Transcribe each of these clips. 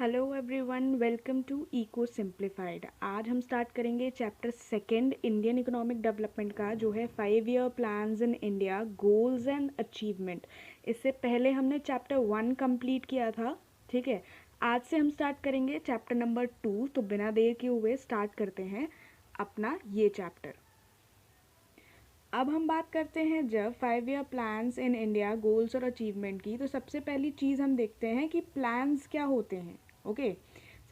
Hello everyone, welcome to eco simplified. आज हम start करेंगे chapter second Indian economic development का, जो है 5 year plans in India, goals and achievement. इससे पहले हमने चैप्टर 1 कंप्लीट किया था। ठीक है, आज से हम स्टार्ट करेंगे चैप्टर नंबर 2। तो बिना देर के हुए स्टार्ट करते हैं अपना ये चैप्टर। अब हम बात करते हैं जब 5 year plans in India, goals और अचीवमेंट की, तो सबसे पहली चीज़ हम देखते हैं कि प्लान्स क्या होते हैं। ओके,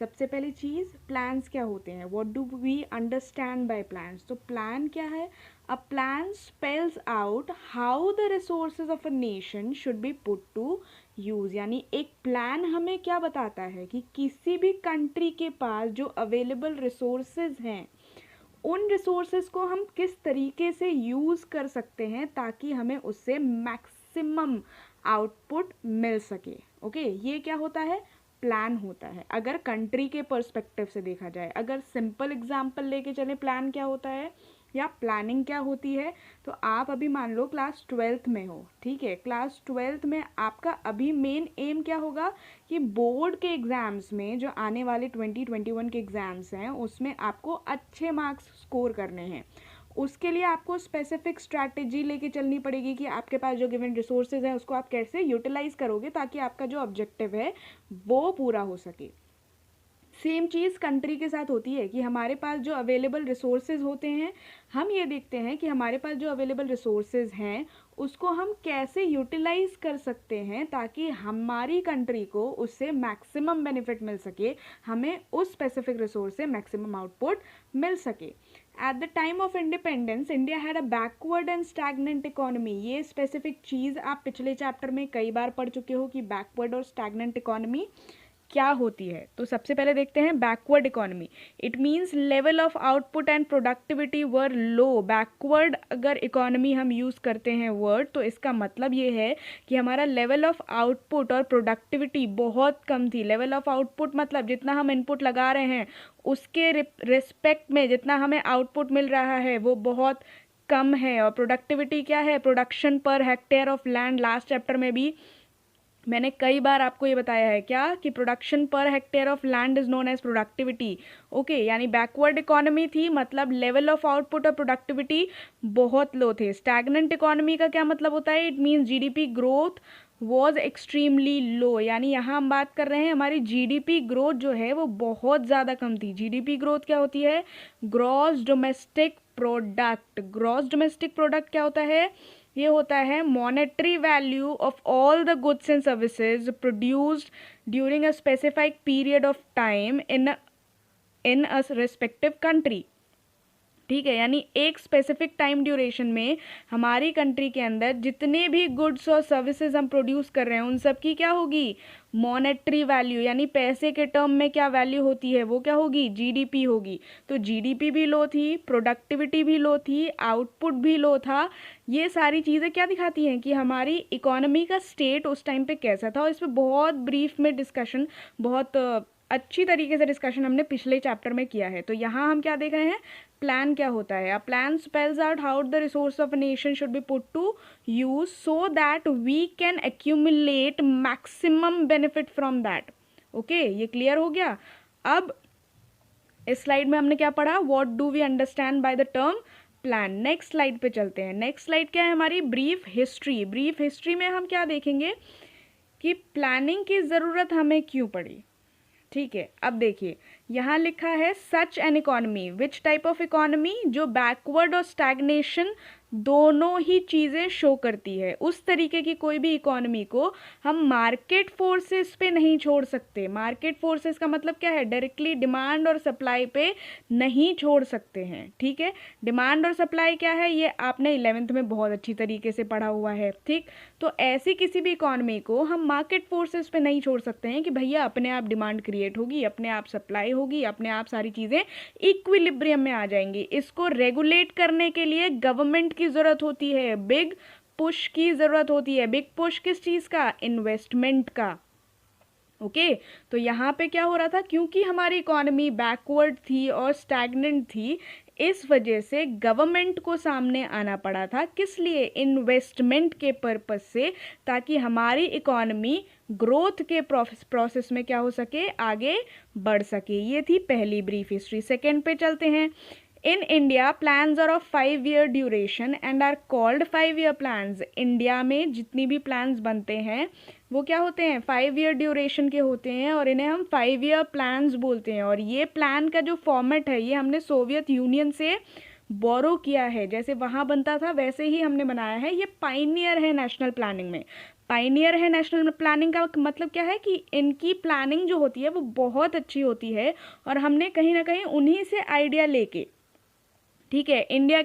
सबसे पहली चीज़ प्लान्स क्या होते हैं, what do we understand by plans. तो प्लान क्या है? A plan spells out how the resources of a nation should be put to use. यानी एक प्लान हमें क्या बताता है कि किसी भी कंट्री के पास जो अवेलेबल रिसोर्सेज हैं, उन रिसोर्सेज को हम किस तरीके से यूज़ कर सकते हैं ताकि हमें उससे मैक्सिमम आउटपुट मिल सके। ओके, ये क्या होता है? प्लान होता है। अगर कंट्री के पर्सपेक्टिव से देखा जाए, अगर सिंपल एग्जांपल लेके चले प्लान क्या होता है या प्लानिंग क्या होती है, तो आप अभी मान लो क्लास 12th में हो। ठीक है, क्लास 12th में आपका अभी मेन एम क्या होगा कि बोर्ड के एग्ज़ाम्स में, जो आने वाले 2021 के एग्ज़ाम्स हैं, उसमें आपको अच्छे मार्क्स स्कोर करने हैं। उसके लिए आपको स्पेसिफिक स्ट्रैटेजी लेके चलनी पड़ेगी कि आपके पास जो गिवन रिसोर्सेज हैं उसको आप कैसे यूटिलाइज करोगे ताकि आपका जो ऑब्जेक्टिव है वो पूरा हो सके। सेम चीज़ कंट्री के साथ होती है कि हमारे पास जो अवेलेबल रिसोर्सेज होते हैं, हम ये देखते हैं कि हमारे पास जो अवेलेबल रिसोर्सेज हैं उसको हम कैसे यूटिलाइज कर सकते हैं ताकि हमारी कंट्री को उससे मैक्सिमम बेनिफिट मिल सके, हमें उस स्पेसिफिक रिसोर्स से मैक्सिमम आउटपुट मिल सके। At the time of independence India had a backward and stagnant economy. ये स्पेसिफिक चीज़ आप पिछले चैप्टर में कई बार पढ़ चुके हो कि बैकवर्ड और स्टैगनेंट इकोनॉमी क्या होती है। तो सबसे पहले देखते हैं backward economy. It means level of output and productivity were low. Backward अगर इकोनॉमी हम यूज़ करते हैं वर्ड, तो इसका मतलब ये है कि हमारा लेवल ऑफ आउटपुट और प्रोडक्टिविटी बहुत कम थी। लेवल ऑफ आउटपुट मतलब जितना हम इनपुट लगा रहे हैं उसके रिस्पेक्ट में जितना हमें आउटपुट मिल रहा है वो बहुत कम है। और प्रोडक्टिविटी क्या है? Production per hectare of land. Last chapter में भी मैंने कई बार आपको ये बताया है क्या कि production per hectare of land is known as productivity. Okay, यानी बैकवर्ड इकोनॉमी थी, मतलब लेवल ऑफ आउटपुट और प्रोडक्टिविटी बहुत लो थे। स्टैगनेंट इकोनॉमी का क्या मतलब होता है? It means GDP growth was extremely low. यानी यहाँ हम बात कर रहे हैं हमारी जीडीपी ग्रोथ जो है वो बहुत ज़्यादा कम थी। जीडीपी ग्रोथ क्या होती है? Gross domestic product. Gross domestic product क्या होता है? ये होता है monetary value of all the goods and services produced during a specified period of time in a respective country. ठीक है, यानी एक स्पेसिफिक टाइम ड्यूरेशन में हमारी कंट्री के अंदर जितने भी गुड्स और सर्विसेज हम प्रोड्यूस कर रहे हैं उन सब की क्या होगी? Monetary value. यानी पैसे के टर्म में क्या वैल्यू होती है? वो क्या होगी? जीडीपी होगी। तो जीडीपी भी लो थी, प्रोडक्टिविटी भी लो थी, आउटपुट भी लो था। ये सारी चीज़ें क्या दिखाती हैं कि हमारी इकोनॉमी का स्टेट उस टाइम पे कैसा था। और इस पर बहुत ब्रीफ में डिस्कशन, बहुत अच्छी तरीके से डिस्कशन हमने पिछले चैप्टर में किया है। तो यहाँ हम क्या देख रहे हैं? प्लान क्या होता है? A plan spells out how the resource of a nation should be put to use so that we can accumulate maximum benefit from that. Okay, ये क्लियर हो गया। अब इस स्लाइड में हमने क्या पढ़ा? What do we understand by the term plan. Next slide पे चलते हैं। नेक्स्ट स्लाइड क्या है हमारी? Brief history. ब्रीफ हिस्ट्री में हम क्या देखेंगे कि प्लानिंग की ज़रूरत हमें क्यों पड़ी। ठीक है, अब देखिए यहाँ लिखा है such an economy. Which type of economy? जो बैकवर्ड और स्टैग्नेशन दोनों ही चीज़ें शो करती है। उस तरीके की कोई भी इकोनॉमी को हम मार्केट फोर्सेस पे नहीं छोड़ सकते। मार्केट फोर्सेस का मतलब क्या है? डायरेक्टली डिमांड और सप्लाई पे नहीं छोड़ सकते हैं। ठीक है, डिमांड और सप्लाई क्या है ये आपने 11th में बहुत अच्छी तरीके से पढ़ा हुआ है। ठीक, तो ऐसी किसी भी इकोनॉमी को हम मार्केट फोर्सेस पे नहीं छोड़ सकते हैं कि भैया अपने आप डिमांड क्रिएट होगी, अपने आप सप्लाई होगी, अपने आप सारी चीज़ें इक्विलिब्रियम में आ जाएंगी। इसको रेगुलेट करने के लिए गवर्नमेंट की ज़रूरत होती है, बिग पुश की ज़रूरत होती है। बिग पुश किस चीज़ का? इन्वेस्टमेंट का। ओके, तो यहाँ पे क्या हो रहा था? क्योंकि हमारी इकोनॉमी बैकवर्ड थी और स्टैग्नेंट थी, इस वजह से गवर्नमेंट को सामने आना पड़ा था। किस लिए? इन्वेस्टमेंट के पर्पस से, ताकि हमारी इकोनॉमी ग्रोथ के प्रोसेस में क्या हो सके, आगे बढ़ सके। ये थी पहली ब्रीफ हिस्ट्री। सेकेंड पे चलते हैं। In India plans are of 5 year duration and are called 5 year plans. India में जितनी भी प्लान्स बनते हैं वो क्या होते हैं, 5 ईयर ड्यूरेशन के होते हैं और इन्हें हम 5 ईयर प्लान्स बोलते हैं। और ये प्लान का जो फॉर्मेट है ये हमने सोवियत यूनियन से बोरो किया है, जैसे वहाँ बनता था वैसे ही हमने बनाया है। ये पाइनियर है नेशनल प्लानिंग में। पाइनियर है नेशनल प्लानिंग का मतलब क्या है कि इनकी प्लानिंग जो होती है वो बहुत अच्छी होती है और हमने कहीं ना कहीं उन्हीं से आइडिया लेके, ठीक है, इंडिया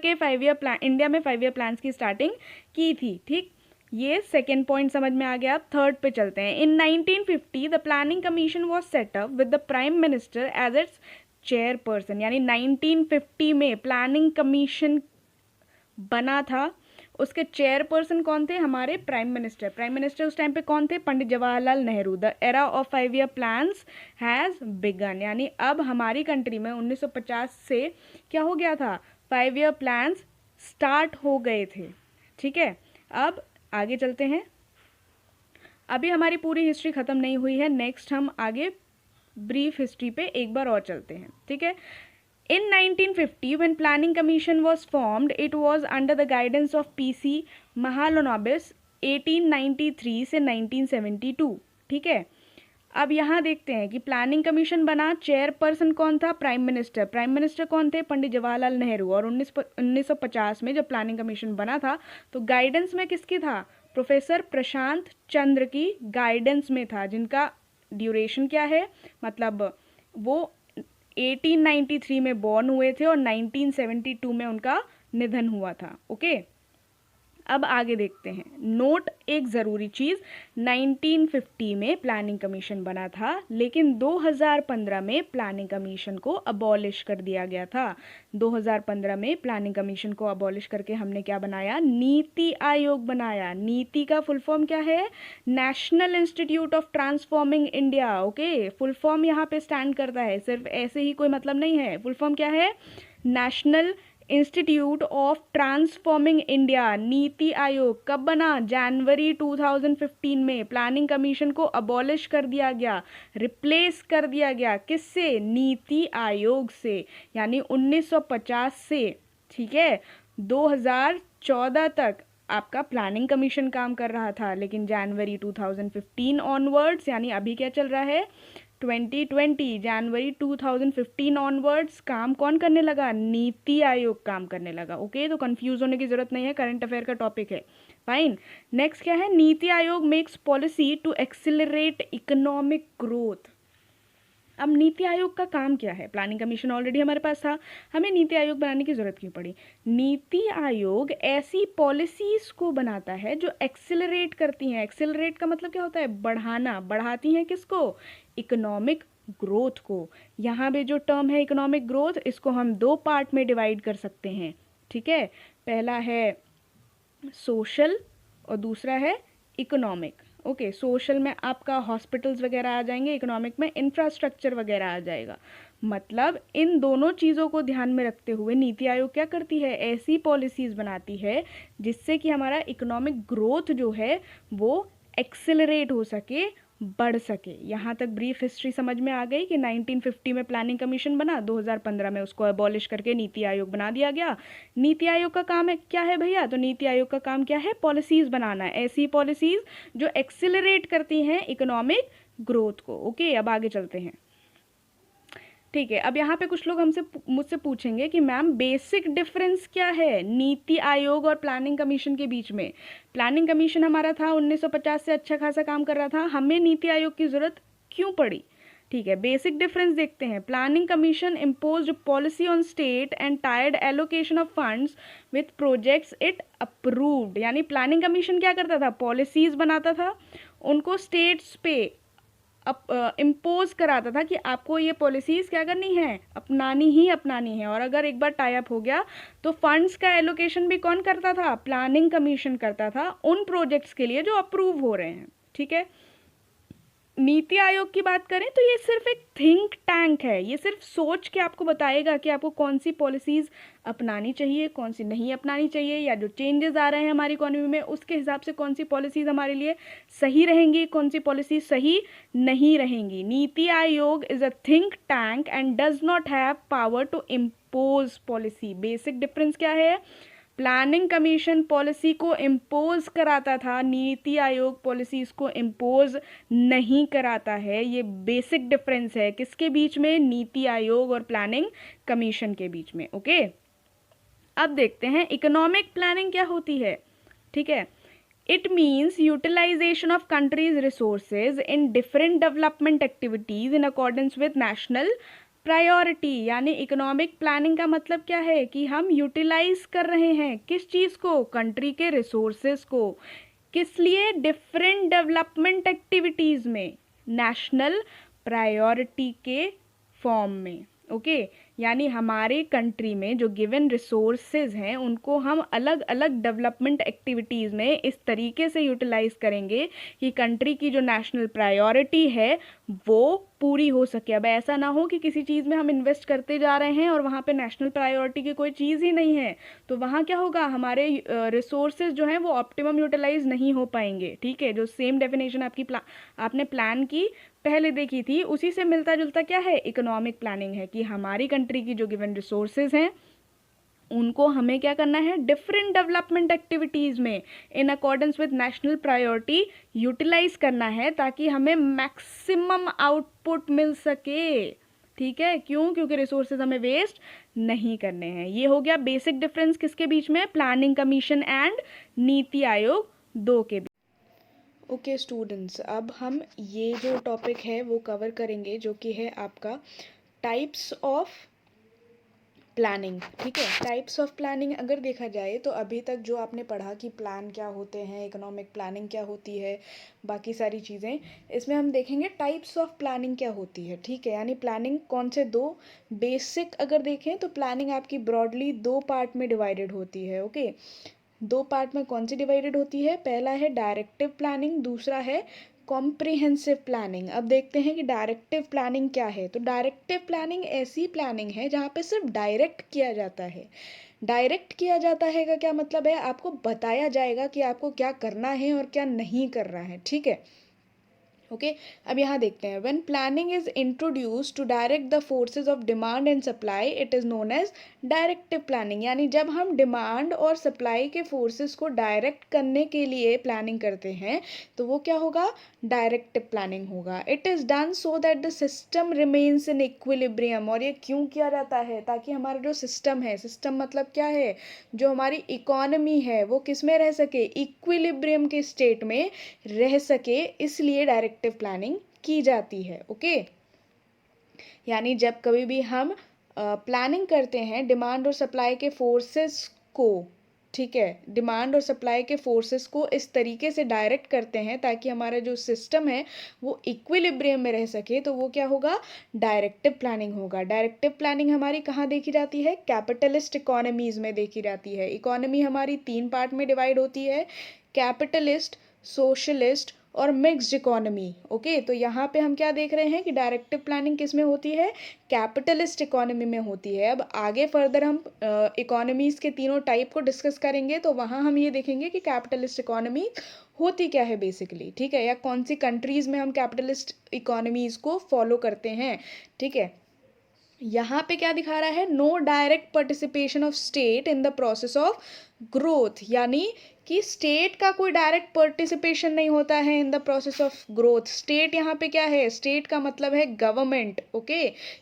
में 5 ईयर प्लान्स की स्टार्टिंग की थी। ठीक, ये सेकेंड पॉइंट समझ में आ गया। अब थर्ड पे चलते हैं। In 1950 the planning commission was set up with the prime minister as its chairperson. यानी 1950 में प्लानिंग कमीशन बना था, उसके चेयरपर्सन कौन थे, हमारे प्राइम मिनिस्टर। प्राइम मिनिस्टर उस टाइम पे कौन थे, Pandit Jawaharlal Nehru. The era of 5 year plans has begun. यानी अब हमारी कंट्री में 1950 से क्या हो गया था, 5 ईयर प्लान्स स्टार्ट हो गए थे। ठीक है, अब आगे चलते हैं। अभी हमारी पूरी हिस्ट्री ख़त्म नहीं हुई है, नेक्स्ट हम आगे ब्रीफ हिस्ट्री पे एक बार और चलते हैं। ठीक है, in 1950 when planning commission was formed it was under the guidance of PC Mahalanobis 1893 से 1972। ठीक है, अब यहाँ देखते हैं कि प्लानिंग कमीशन बना, चेयरपर्सन कौन था, प्राइम मिनिस्टर। प्राइम मिनिस्टर कौन थे, पंडित जवाहरलाल नेहरू। और 1950 में जब प्लानिंग कमीशन बना था तो गाइडेंस में किसकी था, प्रोफेसर प्रशांत चंद्र की गाइडेंस में था, जिनका ड्यूरेशन क्या है, मतलब वो 1893 में बॉर्न हुए थे और 1972 में उनका निधन हुआ था। ओके, अब आगे देखते हैं। नोट एक ज़रूरी चीज़, 1950 में प्लानिंग कमीशन बना था लेकिन 2015 में प्लानिंग कमीशन को अबॉलिश कर दिया गया था। 2015 में प्लानिंग कमीशन को अबॉलिश करके हमने क्या बनाया, नीति आयोग बनाया। नीति का फुल फॉर्म क्या है, national institute of transforming India. Okay, full form यहाँ पे स्टैंड करता है, सिर्फ ऐसे ही कोई मतलब नहीं है। फुल फॉर्म क्या है, national institute of transforming India. NITI Aayog कब बना, जनवरी 2015 में। प्लानिंग कमीशन को अबॉलिश कर दिया गया, रिप्लेस कर दिया गया, किससे, नीति आयोग से, यानी 1950 से। ठीक है, 2014 तक आपका प्लानिंग कमीशन काम कर रहा था, लेकिन जनवरी 2015 ऑनवर्ड्स, यानी अभी क्या चल रहा है 2020, जनवरी 2015 ऑनवर्ड्स काम कौन करने लगा, नीति आयोग काम करने लगा। ओके, तो कंफ्यूज होने की जरूरत नहीं है, करंट अफेयर का टॉपिक है। फाइन, नेक्स्ट क्या है, NITI Aayog makes policy to accelerate economic growth. अब नीति आयोग का काम क्या है, प्लानिंग कमीशन ऑलरेडी हमारे पास था, हमें नीति आयोग बनाने की जरूरत क्यों पड़ी। नीति आयोग ऐसी पॉलिसीज को बनाता है जो एक्सिलरेट करती हैं। एक्सिलरेट का मतलब क्या होता है, बढ़ाना, बढ़ाती हैं किसको, इकोनॉमिक ग्रोथ को। यहाँ पे जो टर्म है इकोनॉमिक ग्रोथ, इसको हम दो पार्ट में डिवाइड कर सकते हैं। ठीक है, पहला है सोशल और दूसरा है इकोनॉमिक। ओके, सोशल में आपका हॉस्पिटल्स वगैरह आ जाएंगे, इकोनॉमिक में इंफ्रास्ट्रक्चर वगैरह आ जाएगा। मतलब इन दोनों चीज़ों को ध्यान में रखते हुए नीति आयोग क्या करती है, ऐसी पॉलिसीज़ बनाती है जिससे कि हमारा इकोनॉमिक ग्रोथ जो है वो एक्सेलरेट हो सके, बढ़ सके। यहाँ तक ब्रीफ हिस्ट्री समझ में आ गई कि 1950 में प्लानिंग कमीशन बना, 2015 में उसको अबॉलिश करके नीति आयोग बना दिया गया। नीति आयोग का काम है क्या है भैया, तो नीति आयोग का काम क्या है, पॉलिसीज़ बनाना है, ऐसी पॉलिसीज़ जो एक्सिलरेट करती हैं इकोनॉमिक ग्रोथ को। ओके, अब आगे चलते हैं। ठीक है, अब यहाँ पे कुछ लोग मुझसे पूछेंगे कि मैम बेसिक डिफरेंस क्या है नीति आयोग और प्लानिंग कमीशन के बीच में। प्लानिंग कमीशन हमारा था 1950 से अच्छा खासा काम कर रहा था, हमें नीति आयोग की ज़रूरत क्यों पड़ी। ठीक है, बेसिक डिफरेंस देखते हैं। Planning commission imposed policy on state and tired allocation of funds with projects it approved. यानी प्लानिंग कमीशन क्या करता था, पॉलिसीज़ बनाता था, उनको स्टेट्स पे इम्पोज कराता था कि आपको ये पॉलिसीज़ क्या करनी है, अपनानी ही अपनानी है। और अगर एक बार टाई अप हो गया तो फंड्स का एलोकेशन भी कौन करता था, प्लानिंग कमीशन करता था उन प्रोजेक्ट्स के लिए जो अप्रूव हो रहे हैं। ठीक है, नीति आयोग की बात करें तो ये सिर्फ एक थिंक टैंक है, ये सिर्फ सोच के आपको बताएगा कि आपको कौन सी पॉलिसीज़ अपनानी चाहिए, कौन सी नहीं अपनानी चाहिए, या जो चेंजेस आ रहे हैं हमारी इकोनॉमी में उसके हिसाब से कौन सी पॉलिसीज़ हमारे लिए सही रहेंगी, कौन सी पॉलिसी सही नहीं रहेंगी। NITI Aayog is a think tank and does not have power to impose policy. Basic difference क्या है? प्लानिंग कमीशन पॉलिसी को इम्पोज कराता था, नीति आयोग पॉलिसीज़ को इम्पोज नहीं कराता है। ये बेसिक डिफरेंस है किसके बीच में? नीति आयोग और प्लानिंग कमीशन के बीच में। ओके, अब देखते हैं इकोनॉमिक प्लानिंग क्या होती है। ठीक है, it means utilisation of countries resources in different development activities in accordance with national priority. यानी इकोनॉमिक प्लानिंग का मतलब क्या है कि हम यूटिलाइज कर रहे हैं किस चीज़ को? कंट्री के रिसोर्सेज को। किस लिए? डिफरेंट डेवलपमेंट एक्टिविटीज़ में, नेशनल प्रायोरिटी के फॉर्म में। ओके, यानी हमारे कंट्री में जो गिवन रिसोर्सेज हैं उनको हम अलग अलग डेवलपमेंट एक्टिविटीज़ में इस तरीके से यूटिलाइज करेंगे कि कंट्री की जो नेशनल प्रायोरिटी है वो पूरी हो सके। अब ऐसा ना हो कि किसी चीज़ में हम इन्वेस्ट करते जा रहे हैं और वहाँ पे नेशनल प्रायोरिटी की कोई चीज़ ही नहीं है, तो वहाँ क्या होगा? हमारे रिसोर्सेज जो हैं वो ऑप्टिमम यूटिलाइज नहीं हो पाएंगे। ठीक है, जो सेम डेफिनेशन आपने प्लान की पहले देखी थी उसी से मिलता जुलता क्या है? इकोनॉमिक प्लानिंग है कि हमारी कंट्री की जो गिवन रिसोर्सेज हैं उनको हमें क्या करना है? डिफरेंट डेवलपमेंट एक्टिविटीज़ में in accordance with national priority utilise करना है ताकि हमें मैक्सिमम आउटपुट मिल सके। ठीक है, क्यों? क्योंकि रिसोर्सेज हमें वेस्ट नहीं करने हैं। ये हो गया बेसिक डिफरेंस किसके बीच में? Planning commission and NITI Aayog दो के बीच। ओके स्टूडेंट्स, अब हम ये जो टॉपिक है वो कवर करेंगे जो कि है आपका टाइप्स ऑफ प्लानिंग। ठीक है, टाइप्स ऑफ प्लानिंग अगर देखा जाए तो अभी तक जो आपने पढ़ा कि प्लान क्या होते हैं, इकोनॉमिक प्लानिंग क्या होती है, बाकी सारी चीज़ें, इसमें हम देखेंगे टाइप्स ऑफ प्लानिंग क्या होती है। ठीक है, यानी प्लानिंग कौन से दो बेसिक अगर देखें तो प्लानिंग आपकी ब्रॉडली दो पार्ट में डिवाइडेड होती है। ओके, दो पार्ट में कौन सी डिवाइडेड होती है? पहला है डायरेक्टिव प्लानिंग, दूसरा है कॉम्प्रिहेंसिव प्लानिंग। अब देखते हैं कि डायरेक्टिव प्लानिंग क्या है। तो डायरेक्टिव प्लानिंग ऐसी प्लानिंग है जहाँ पे सिर्फ डायरेक्ट किया जाता है। डायरेक्ट किया जाता है का क्या मतलब है? आपको बताया जाएगा कि आपको क्या करना है और क्या नहीं करना है। ठीक है, ओके अब यहाँ देखते हैं, when planning is introduce to direct the forces of demand and supply it is known as directive planning. यानी जब हम डिमांड और सप्लाई के फोर्सेस को डायरेक्ट करने के लिए प्लानिंग करते हैं तो वो क्या होगा? डायरेक्टिव प्लानिंग होगा। It is done so that the system remains in equilibrium. और ये क्यों किया जाता है? ताकि हमारा जो सिस्टम है, सिस्टम मतलब क्या है? जो हमारी इकोनॉमी है वो किस में रह सके? इक्विलिब्रियम के स्टेट में रह सके, इसलिए डायरेक्टिव प्लानिंग की जाती है। ओके, यानी जब कभी भी हम प्लानिंग करते हैं डिमांड और सप्लाई के फोर्सेस को, ठीक है, डिमांड और सप्लाई के फोर्सेस को इस तरीके से डायरेक्ट करते हैं ताकि हमारा जो सिस्टम है वो इक्विलिब्रियम में रह सके, तो वो क्या होगा? डायरेक्टिव प्लानिंग होगा। डायरेक्टिव प्लानिंग हमारी कहाँ देखी जाती है? कैपिटलिस्ट इकोनॉमीज में देखी जाती है। इकोनॉमी हमारी तीन पार्ट में डिवाइड होती है, कैपिटलिस्ट, सोशलिस्ट और मिक्स्ड इकोनॉमी। ओके, तो यहाँ पे हम क्या देख रहे हैं कि डायरेक्टिव प्लानिंग किस में होती है? कैपिटलिस्ट इकोनॉमी में होती है। अब आगे फर्दर हम इकोनॉमीज़ के तीनों टाइप को डिस्कस करेंगे तो वहाँ हम ये देखेंगे कि कैपिटलिस्ट इकोनॉमी होती क्या है बेसिकली। ठीक है, या कौन सी कंट्रीज़ में हम कैपिटलिस्ट इकोनॉमीज़ को फॉलो करते हैं। ठीक है, यहाँ पे क्या दिखा रहा है? No direct participation of state in the process of growth. यानी कि स्टेट का कोई डायरेक्ट पार्टिसिपेशन नहीं होता है इन the process of growth. State यहाँ पे क्या है? स्टेट का मतलब है गवर्नमेंट। ओके,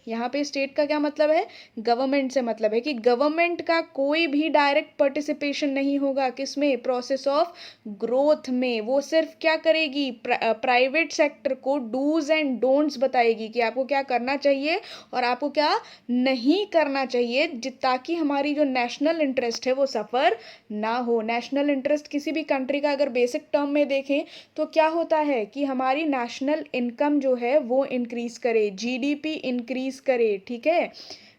यहाँ पे स्टेट का क्या मतलब है? गवर्नमेंट से मतलब है कि गवर्नमेंट का कोई भी डायरेक्ट पार्टिसिपेशन नहीं होगा किसमें? प्रोसेस ऑफ ग्रोथ में। वो सिर्फ क्या करेगी? प्राइवेट सेक्टर को डूज एंड डोंट्स बताएगी कि आपको क्या करना चाहिए और आपको क्या नहीं करना चाहिए, ताकि हमारी जो नेशनल इंटरेस्ट है वो सफ़र ना हो। नेशनल इंटरेस्ट किसी भी कंट्री का अगर बेसिक टर्म में देखें तो क्या होता है कि हमारी नेशनल इनकम जो है वो इंक्रीज करे, जीडीपी इंक्रीज करे। ठीक है,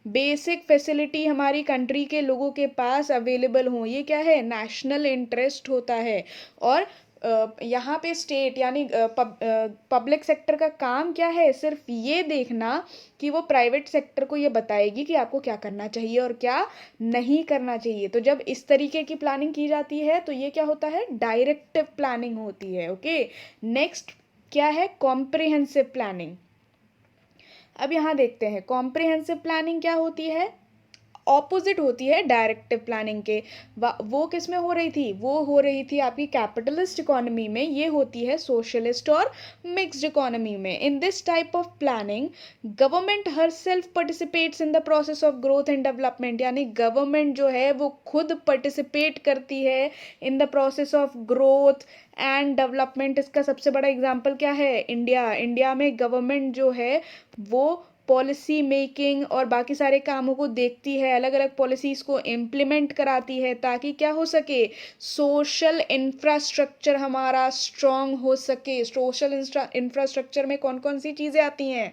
बेसिक फैसिलिटी हमारी कंट्री के लोगों के पास अवेलेबल हो, ये क्या है? नेशनल इंटरेस्ट होता है। और यहाँ पे स्टेट यानी पब्लिक सेक्टर का काम क्या है, सिर्फ ये देखना कि वो प्राइवेट सेक्टर को ये बताएगी कि आपको क्या करना चाहिए और क्या नहीं करना चाहिए। तो जब इस तरीके की प्लानिंग की जाती है तो ये क्या होता है, डायरेक्टिव प्लानिंग होती है। ओके, नेक्स्ट क्या है, कॉम्प्रिहेंसिव प्लानिंग। अब यहाँ देखते हैं कॉम्प्रिहेंसिव प्लानिंग क्या होती है, ऑपोजिट होती है डायरेक्टिव प्लानिंग के। वो किस में हो रही थी, वो हो रही थी आपकी कैपिटलिस्ट इकोनॉमी में, ये होती है सोशलिस्ट और मिक्स्ड इकोनॉमी में। In this type of planning government her self participates in the process of growth and development, यानी गवर्नमेंट जो है वो खुद पार्टिसिपेट करती है इन the process of growth and development. इसका सबसे बड़ा एग्जाम्पल क्या है, इंडिया। इंडिया में गवर्नमेंट जो है वो पॉलिसी मेकिंग और बाकी सारे कामों को देखती है, अलग अलग पॉलिसीज़ को इम्प्लीमेंट कराती है ताकि क्या हो सके, सोशल इंफ्रास्ट्रक्चर हमारा स्ट्रॉन्ग हो सके। सोशल इंफ्रास्ट्रक्चर में कौन कौन सी चीज़ें आती हैं,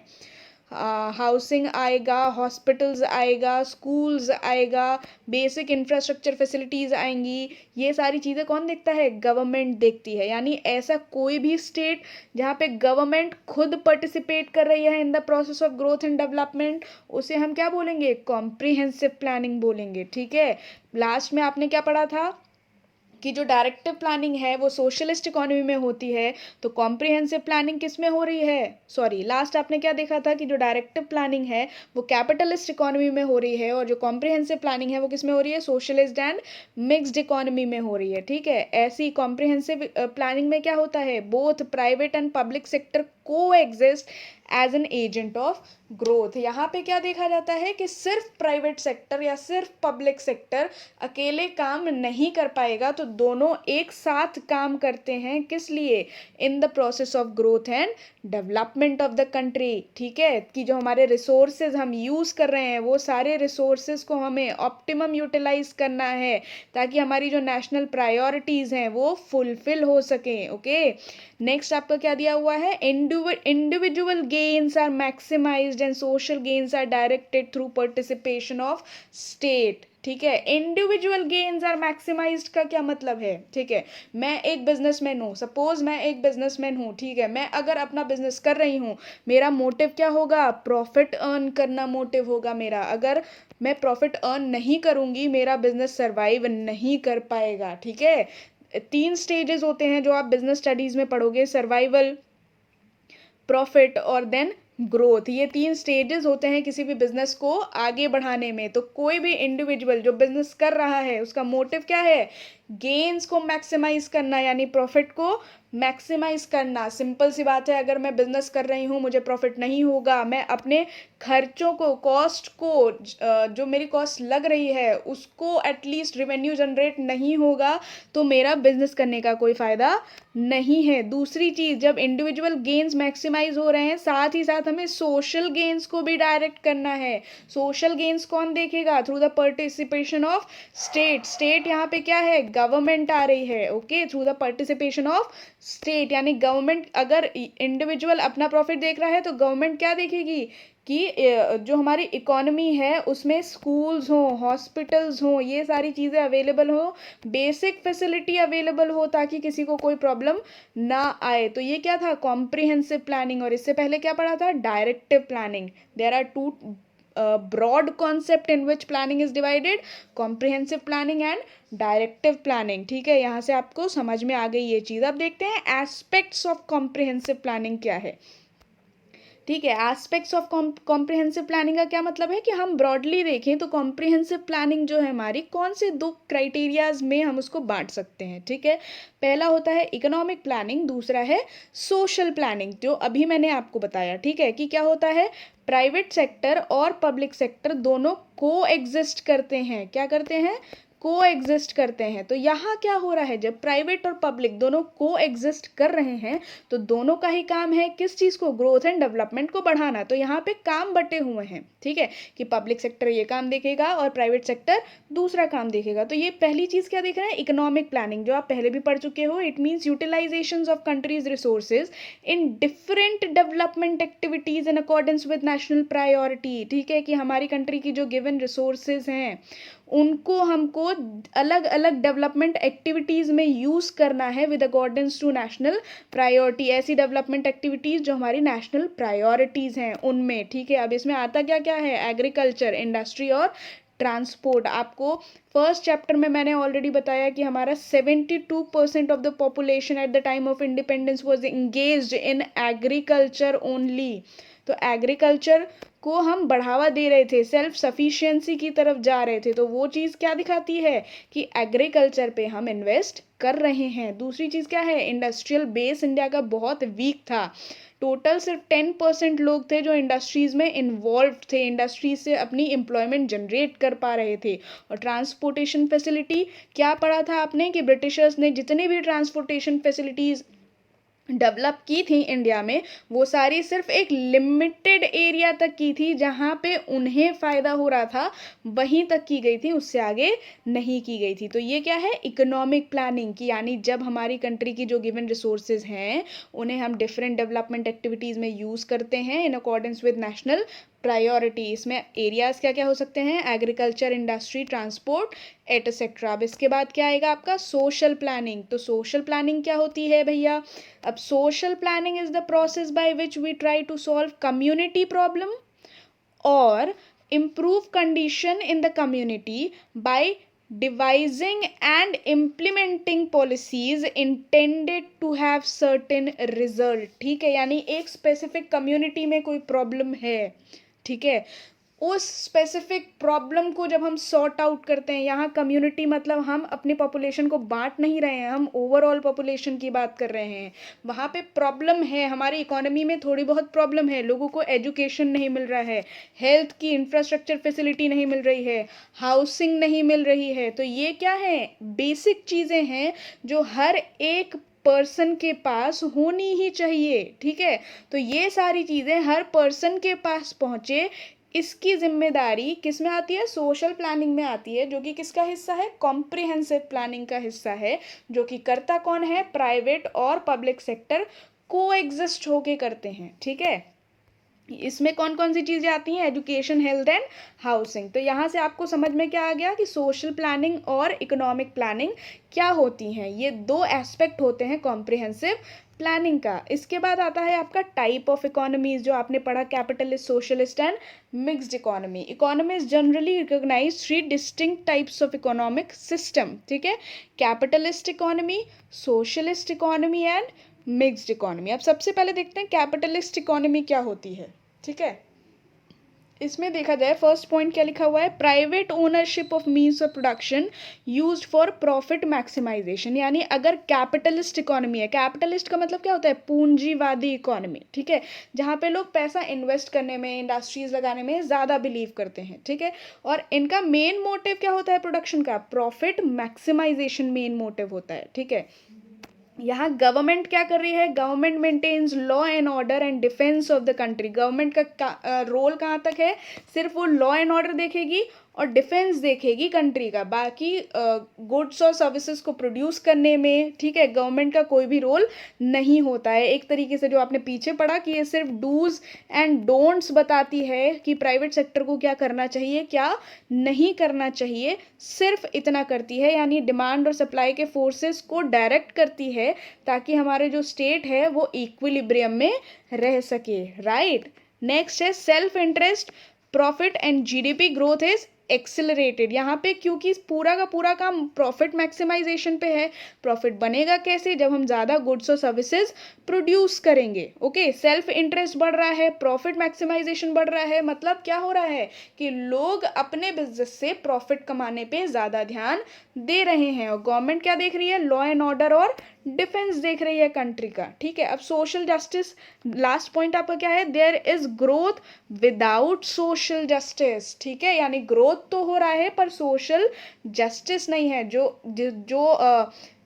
हाउसिंग आएगा, हॉस्पिटल्स आएगा, स्कूल्स आएगा, बेसिक इंफ्रास्ट्रक्चर फैसिलिटीज़ आएंगी। ये सारी चीज़ें कौन देखता है, गवर्नमेंट देखती है। यानी ऐसा कोई भी स्टेट जहाँ पे गवर्नमेंट खुद पार्टिसिपेट कर रही है इन the process of growth and development, उसे हम क्या बोलेंगे, कॉम्प्रिहेंसिव प्लानिंग बोलेंगे। ठीक है, लास्ट में आपने क्या पढ़ा था कि जो डायरेक्टिव प्लानिंग है वो सोशलिस्ट इकोनॉमी में होती है, तो कॉम्प्रिहेंसिव प्लानिंग किस में हो रही है, सॉरी लास्ट आपने क्या देखा था कि जो डायरेक्टिव प्लानिंग है वो कैपिटलिस्ट इकोनॉमी में हो रही है और जो कॉम्प्रिहेंसिव प्लानिंग है वो किस में हो रही है, सोशलिस्ट एंड मिक्स्ड इकोनॉमी में हो रही है। ठीक है, ऐसी कॉम्प्रिहेंसिव प्लानिंग में क्या होता है, both private and public sector coexist as an agent of growth. यहाँ पे क्या देखा जाता है कि सिर्फ प्राइवेट सेक्टर या सिर्फ पब्लिक सेक्टर अकेले काम नहीं कर पाएगा, तो दोनों एक साथ काम करते हैं, किस लिए, इन the process of growth and development of the country. ठीक है, कि जो हमारे रिसोर्सेज हम यूज़ कर रहे हैं वो सारे रिसोर्सेज को हमें ऑप्टिमम यूटिलाइज करना है ताकि हमारी जो नेशनल प्रायोरिटीज़ हैं वो फुलफिल हो सकें। ओके, नेक्स्ट आपका क्या दिया हुआ है, individual gains are maximised and social gains are directed through participation of state. ठीक है, इंडिविजुअल गेन्स आर मैक्सिमाइज्ड का क्या मतलब है, ठीक है, मैं एक बिजनेसमैन हूँ, सपोज मैं एक बिजनेसमैन हूँ, ठीक है, मैं अगर अपना बिजनेस कर रही हूँ, मेरा मोटिव क्या होगा, प्रॉफिट अर्न करना मोटिव होगा मेरा। अगर मैं प्रॉफिट अर्न नहीं करूँगी मेरा बिजनेस सर्वाइव नहीं कर पाएगा। ठीक है, 3 स्टेजेस होते हैं जो आप बिजनेस स्टडीज में पढ़ोगे, सर्वाइवल, प्रॉफिट और देन ग्रोथ। ये 3 स्टेजेस होते हैं किसी भी बिजनेस को आगे बढ़ाने में। तो कोई भी इंडिविजुअल जो बिजनेस कर रहा है उसका मोटिव क्या है, गेन्स को मैक्सिमाइज करना यानी प्रॉफिट को मैक्सिमाइज करना। सिंपल सी बात है, अगर मैं बिजनेस कर रही हूँ मुझे प्रॉफिट नहीं होगा, मैं अपने खर्चों को, कॉस्ट को, जो मेरी कॉस्ट लग रही है उसको एटलीस्ट रिवेन्यू जनरेट नहीं होगा, तो मेरा बिजनेस करने का कोई फ़ायदा नहीं है। दूसरी चीज़, जब इंडिविजुअल गेन्स मैक्सिमाइज हो रहे हैं साथ ही साथ हमें सोशल गेन्स को भी डायरेक्ट करना है। सोशल गेन्स कौन देखेगा, through the participation of state. State यहाँ पे क्या है, गवर्नमेंट आ रही है। Okay, through the participation of state, यानी गवर्नमेंट, अगर इंडिविजुअल अपना प्रॉफिट देख रहा है तो गवर्नमेंट क्या देखेगी कि जो हमारी इकोनॉमी है उसमें स्कूल्स हों, हॉस्पिटल्स हों, ये सारी चीज़ें अवेलेबल हो, बेसिक फैसिलिटी अवेलेबल हो ताकि किसी को कोई प्रॉब्लम ना आए। तो ये क्या था, कॉम्प्रिहेंसिव प्लानिंग। और इससे पहले क्या पढ़ा था, directive planning. There are two broad concept in which planning is divided, comprehensive planning and directive planning. ठीक है, यहाँ से आपको समझ में आ गई ये चीज़। अब देखते हैं एस्पेक्ट्स ऑफ कॉम्प्रिहेंसिव प्लानिंग क्या है। ठीक है, एस्पेक्ट्स ऑफ कॉम्प्रिहेंसिव प्लानिंग का क्या मतलब है कि हम ब्रॉडली देखें तो कॉम्प्रिहेंसिव प्लानिंग जो है हमारी, कौन से 2 क्राइटेरियाज में हम उसको बांट सकते हैं। ठीक है, पहला होता है इकोनॉमिक प्लानिंग, दूसरा है सोशल प्लानिंग, जो अभी मैंने आपको बताया। ठीक है, कि क्या होता है, प्राइवेट सेक्टर और पब्लिक सेक्टर दोनों को एग्जिस्ट करते हैं। क्या करते हैं, को एग्जिस्ट करते हैं। तो यहाँ क्या हो रहा है, जब प्राइवेट और पब्लिक दोनों को एग्जिस्ट कर रहे हैं तो दोनों का ही काम है किस चीज़ को, ग्रोथ एंड डेवलपमेंट को बढ़ाना। तो यहाँ पे काम बटे हुए हैं। ठीक है, कि पब्लिक सेक्टर ये काम देखेगा और प्राइवेट सेक्टर दूसरा काम देखेगा। तो ये पहली चीज़ क्या देख रहे हैं, इकोनॉमिक प्लानिंग, जो आप पहले भी पढ़ चुके हो। It means utilisation of countries resources in different development activities in accordance with national priority. ठीक है, कि हमारी कंट्री की जो गिवन रिसोर्सेज हैं उनको हमको अलग अलग डेवलपमेंट एक्टिविटीज़ में यूज़ करना है with accordance to national priority, ऐसी डेवलपमेंट एक्टिविटीज़ जो हमारी नेशनल प्रायोरिटीज़ हैं उनमें, ठीक है। अब इसमें आता क्या क्या है, एग्रीकल्चर, इंडस्ट्री और ट्रांसपोर्ट। आपको फर्स्ट चैप्टर में मैंने ऑलरेडी बताया कि हमारा 72% of the population at the time of independence was engaged in agriculture only. तो एग्रीकल्चर को हम बढ़ावा दे रहे थे, सेल्फ सफिशिएंसी की तरफ जा रहे थे। तो वो चीज़ क्या दिखाती है कि एग्रीकल्चर पे हम इन्वेस्ट कर रहे हैं। दूसरी चीज़ क्या है, इंडस्ट्रियल बेस इंडिया का बहुत वीक था। टोटल सिर्फ 10% लोग थे जो इंडस्ट्रीज़ में इन्वॉल्व थे, इंडस्ट्रीज से अपनी एम्प्लॉयमेंट जनरेट कर पा रहे थे। और ट्रांसपोर्टेशन फैसिलिटी, क्या पढ़ा था आपने कि ब्रिटिशर्स ने जितनी भी ट्रांसपोर्टेशन फैसिलिटीज़ डेवलप की थी इंडिया में, वो सारी सिर्फ एक लिमिटेड एरिया तक की थी, जहाँ पे उन्हें फ़ायदा हो रहा था वहीं तक की गई थी, उससे आगे नहीं की गई थी। तो ये क्या है, इकोनॉमिक प्लानिंग की, यानी जब हमारी कंट्री की जो गिवन रिसोर्सेज हैं उन्हें हम डिफरेंट डेवलपमेंट एक्टिविटीज़ में यूज़ करते हैं इन अकॉर्डेंस विद नेशनल प्रायोरिटी। इसमें एरियाज़ क्या क्या हो सकते हैं, एग्रीकल्चर, इंडस्ट्री, ट्रांसपोर्ट एटसेट्रा। अब इसके बाद क्या आएगा आपका, सोशल प्लानिंग। तो सोशल प्लानिंग क्या होती है भैया, अब social planning is the process by which we try to solve community problem और improve condition in the community by devising and implementing policies intended to have certain result। ठीक है, यानी एक स्पेसिफिक कम्युनिटी में कोई प्रॉब्लम है, ठीक है, उस स्पेसिफिक प्रॉब्लम को जब हम सॉर्ट आउट करते हैं, यहाँ कम्युनिटी मतलब हम अपनी पॉपुलेशन को बांट नहीं रहे हैं, हम ओवरऑल पॉपुलेशन की बात कर रहे हैं। वहाँ पे प्रॉब्लम है, हमारी इकोनॉमी में थोड़ी बहुत प्रॉब्लम है, लोगों को एजुकेशन नहीं मिल रहा है, हेल्थ की इंफ्रास्ट्रक्चर फैसिलिटी नहीं मिल रही है, हाउसिंग नहीं मिल रही है। तो ये क्या है, बेसिक चीज़ें हैं जो हर एक पर्सन के पास होनी ही चाहिए, ठीक है। तो ये सारी चीज़ें हर पर्सन के पास पहुँचे, इसकी जिम्मेदारी किस में आती है, सोशल प्लानिंग में आती है, जो कि किसका हिस्सा है, कॉम्प्रिहेंसिव प्लानिंग का हिस्सा है, जो कि करता कौन है, प्राइवेट और पब्लिक सेक्टर को एग्जिस्ट होके करते हैं, ठीक है। इसमें कौन कौन सी चीज़ें आती हैं, एजुकेशन, हेल्थ एंड हाउसिंग। तो यहाँ से आपको समझ में क्या आ गया कि सोशल प्लानिंग और इकोनॉमिक प्लानिंग क्या होती हैं। ये दो एस्पेक्ट होते हैं कॉम्प्रिहेंसिव प्लानिंग का। इसके बाद आता है आपका टाइप ऑफ इकोनॉमीज, जो आपने पढ़ा, capitalist, socialist and mixed economy. Economies generally recognise 3 distinct types of economic system, ठीक है, capitalist economy, socialist economy and mixed economy. अब सबसे पहले देखते हैं कैपिटलिस्ट इकोनॉमी क्या होती है, ठीक है। इसमें देखा जाए, फर्स्ट पॉइंट क्या लिखा हुआ है, private ownership of means of production used for profit maximisation. यानी अगर कैपिटलिस्ट इकोनॉमी है, कैपिटलिस्ट का मतलब क्या होता है, पूंजीवादी इकोनॉमी, ठीक है, जहाँ पे लोग पैसा इन्वेस्ट करने में, इंडस्ट्रीज लगाने में ज़्यादा बिलीव करते हैं, ठीक है, और इनका मेन मोटिव क्या होता है प्रोडक्शन का, प्रॉफिट मैक्सिमाइजेशन मेन मोटिव होता है, ठीक है। यहाँ गवर्नमेंट क्या कर रही है, government maintains law and order and defence of the country. Government का रोल कहाँ तक है, सिर्फ वो लॉ एंड ऑर्डर देखेगी और डिफेंस देखेगी कंट्री का, बाकी गुड्स और सर्विसेज को प्रोड्यूस करने में, ठीक है, गवर्नमेंट का कोई भी रोल नहीं होता है। एक तरीके से जो आपने पीछे पढ़ा कि ये सिर्फ डूज एंड डोंट्स बताती है कि प्राइवेट सेक्टर को क्या करना चाहिए, क्या नहीं करना चाहिए, सिर्फ इतना करती है, यानी डिमांड और सप्लाई के फोर्सेस को डायरेक्ट करती है, ताकि हमारे जो स्टेट है वो इक्विलिब्रियम में रह सके, राइट। नेक्स्ट है self interest, profit and GDP growth is accelerated. यहाँ पे क्योंकि पूरा का पूरा काम प्रॉफिट मैक्सिमाइजेशन पे है, प्रॉफिट बनेगा कैसे, जब हम ज़्यादा गुड्स और सर्विसेज प्रोड्यूस करेंगे, ओके। सेल्फ इंटरेस्ट बढ़ रहा है, प्रॉफिट मैक्सिमाइजेशन बढ़ रहा है, मतलब क्या हो रहा है कि लोग अपने बिजनेस से प्रॉफिट कमाने पे ज़्यादा ध्यान दे रहे हैं, और गवर्नमेंट क्या देख रही है, लॉ एंड ऑर्डर और डिफेंस देख रही है कंट्री का, ठीक है। अब सोशल जस्टिस, लास्ट पॉइंट आपका क्या है, there is growth without social justice, ठीक है, यानी ग्रोथ तो हो रहा है पर सोशल जस्टिस नहीं है। जो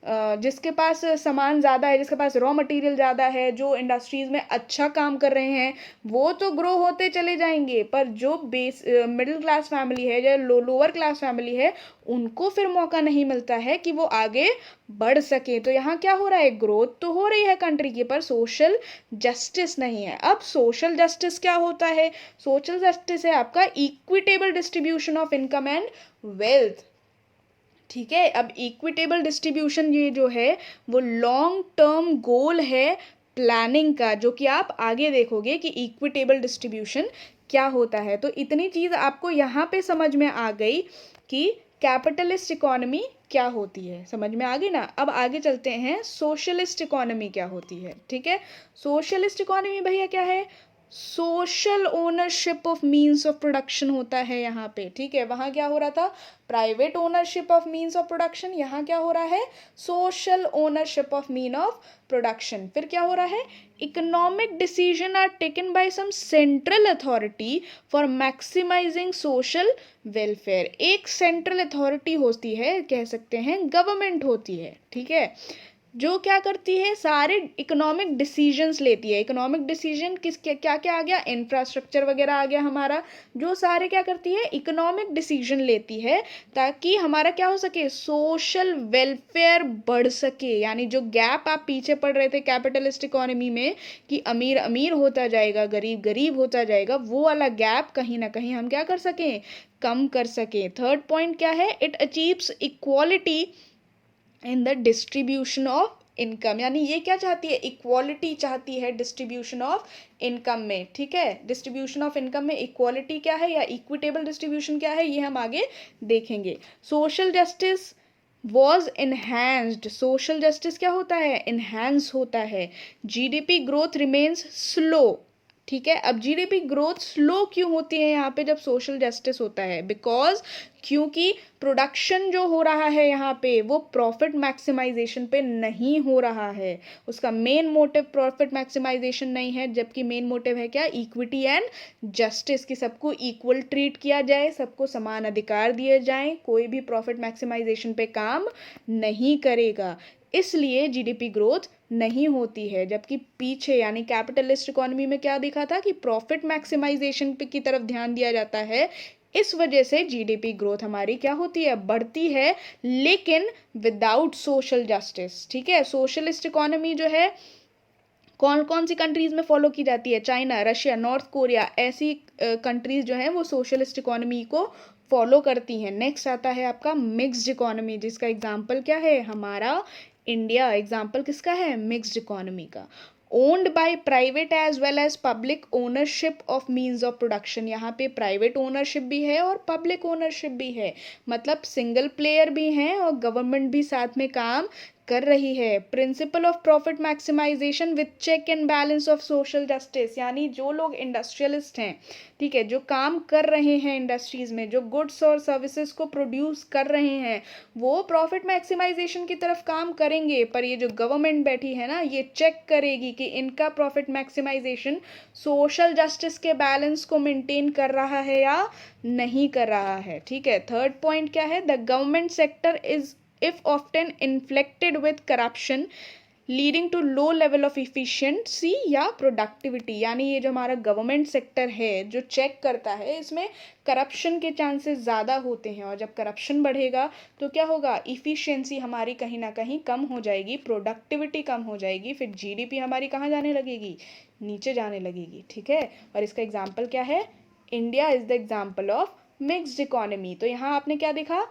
जिसके पास सामान ज़्यादा है, जिसके पास रॉ मटेरियल ज़्यादा है, जो इंडस्ट्रीज़ में अच्छा काम कर रहे हैं, वो तो ग्रो होते चले जाएंगे, पर जो मिडिल क्लास फैमिली है या लोअर क्लास फैमिली है, उनको फिर मौका नहीं मिलता है कि वो आगे बढ़ सके। तो यहाँ क्या हो रहा है, ग्रोथ तो हो रही है कंट्री की, पर सोशल जस्टिस नहीं है। अब सोशल जस्टिस क्या होता है? सोशल जस्टिस है आपका equitable distribution of income and wealth. ठीक है, अब इक्विटेबल डिस्ट्रीब्यूशन ये जो है वो लॉन्ग टर्म गोल है प्लानिंग का, जो कि आप आगे देखोगे कि इक्विटेबल डिस्ट्रीब्यूशन क्या होता है। तो इतनी चीज़ आपको यहाँ पे समझ में आ गई कि कैपिटलिस्ट इकोनॉमी क्या होती है, समझ में आ गई ना। अब आगे चलते हैं, सोशलिस्ट इकोनॉमी क्या होती है। ठीक है, सोशलिस्ट इकोनॉमी भैया क्या है? Social ownership of means of production होता है यहाँ पे। ठीक है, वहाँ क्या हो रहा था? Private ownership of means of production. यहाँ क्या हो रहा है? Social ownership of mean of production. फिर क्या हो रहा है? Economic decision are taken by some central authority for maximising social welfare. एक सेंट्रल अथॉरिटी होती है, कह सकते हैं गवर्नमेंट होती है, ठीक है, जो क्या करती है? सारे इकोनॉमिक डिसीजंस लेती है। इकोनॉमिक डिसीजन किस क्या क्या आ गया? इंफ्रास्ट्रक्चर वगैरह आ गया हमारा, जो सारे क्या करती है? इकोनॉमिक डिसीजन लेती है, ताकि हमारा क्या हो सके? सोशल वेलफेयर बढ़ सके। यानी जो गैप आप पीछे पड़ रहे थे कैपिटलिस्ट इकोनॉमी में, कि अमीर अमीर होता जाएगा, गरीब गरीब होता जाएगा, वो वाला गैप कहीं ना कहीं हम क्या कर सकें? कम कर सकें। थर्ड पॉइंट क्या है? It achieves equality in the distribution of income. यानी ये क्या चाहती है? इक्वालिटी चाहती है डिस्ट्रीब्यूशन ऑफ इनकम में। ठीक है, डिस्ट्रीब्यूशन ऑफ इनकम में इक्वालिटी क्या है या इक्विटेबल डिस्ट्रीब्यूशन क्या है, ये हम आगे देखेंगे। Social justice was enhanced. Social justice क्या होता है? इन्हेंस होता है। GDP growth remains slow. ठीक है, अब जीडीपी ग्रोथ स्लो क्यों होती है यहाँ पे जब सोशल जस्टिस होता है? बिकॉज क्योंकि प्रोडक्शन जो हो रहा है यहाँ पे वो प्रॉफिट मैक्सिमाइजेशन पे नहीं हो रहा है। उसका मेन मोटिव प्रॉफिट मैक्सिमाइजेशन नहीं है, जबकि मेन मोटिव है क्या? इक्विटी एंड जस्टिस, की सबको इक्वल ट्रीट किया जाए, सबको समान अधिकार दिए जाएं, कोई भी प्रॉफिट मैक्सिमाइजेशन पे काम नहीं करेगा, इसलिए जीडीपी ग्रोथ नहीं होती है। जबकि पीछे यानी कैपिटलिस्ट इकोनॉमी में क्या दिखा था? कि प्रॉफिट मैक्सिमाइजेशन पे की तरफ ध्यान दिया जाता है, इस वजह से जीडीपी ग्रोथ हमारी क्या होती है? बढ़ती है, लेकिन विदाउट सोशल जस्टिस। ठीक है, सोशलिस्ट इकोनॉमी जो है कौन कौन सी कंट्रीज में फॉलो की जाती है? चाइना, रशिया, नॉर्थ कोरिया, ऐसी कंट्रीज जो हैं वो सोशलिस्ट इकोनॉमी को फॉलो करती हैं। नेक्स्ट आता है आपका मिक्स्ड इकोनॉमी, जिसका एग्जाम्पल क्या है? हमारा इंडिया। एग्जाम्पल किसका है? मिक्स्ड इकोनॉमी का। Owned by private as well as public ownership of means of production. यहाँ पे प्राइवेट ओनरशिप भी है और पब्लिक ओनरशिप भी है, मतलब सिंगल प्लेयर भी हैं और गवर्नमेंट भी साथ में काम कर रही है। Principle of profit maximisation with check and balance of social justice. यानी जो लोग इंडस्ट्रियलिस्ट हैं, ठीक है, जो काम कर रहे हैं इंडस्ट्रीज में, जो गुड्स और सर्विसेज को प्रोड्यूस कर रहे हैं, वो प्रॉफिट मैक्सिमाइजेशन की तरफ काम करेंगे, पर ये जो गवर्नमेंट बैठी है ना, ये चेक करेगी कि इनका प्रॉफिट मैक्सिमाइजेशन सोशल जस्टिस के बैलेंस को मेंटेन कर रहा है या नहीं कर रहा है। ठीक है, थर्ड पॉइंट क्या है? The government sector is if often inflected with corruption leading to low level of efficiency या productivity। यानी ये जो हमारा गवर्नमेंट सेक्टर है जो चेक करता है, इसमें करप्शन के चांसेस ज़्यादा होते हैं, और जब करप्शन बढ़ेगा तो क्या होगा? इफ़िशियंसी हमारी कहीं ना कहीं कम हो जाएगी, प्रोडक्टिविटी कम हो जाएगी, फिर जीडीपी हमारी कहाँ जाने लगेगी? नीचे जाने लगेगी। ठीक है, और इसका एग्जाम्पल क्या है? India is the example of mixed economy. तो यहाँ आपने क्या देखा?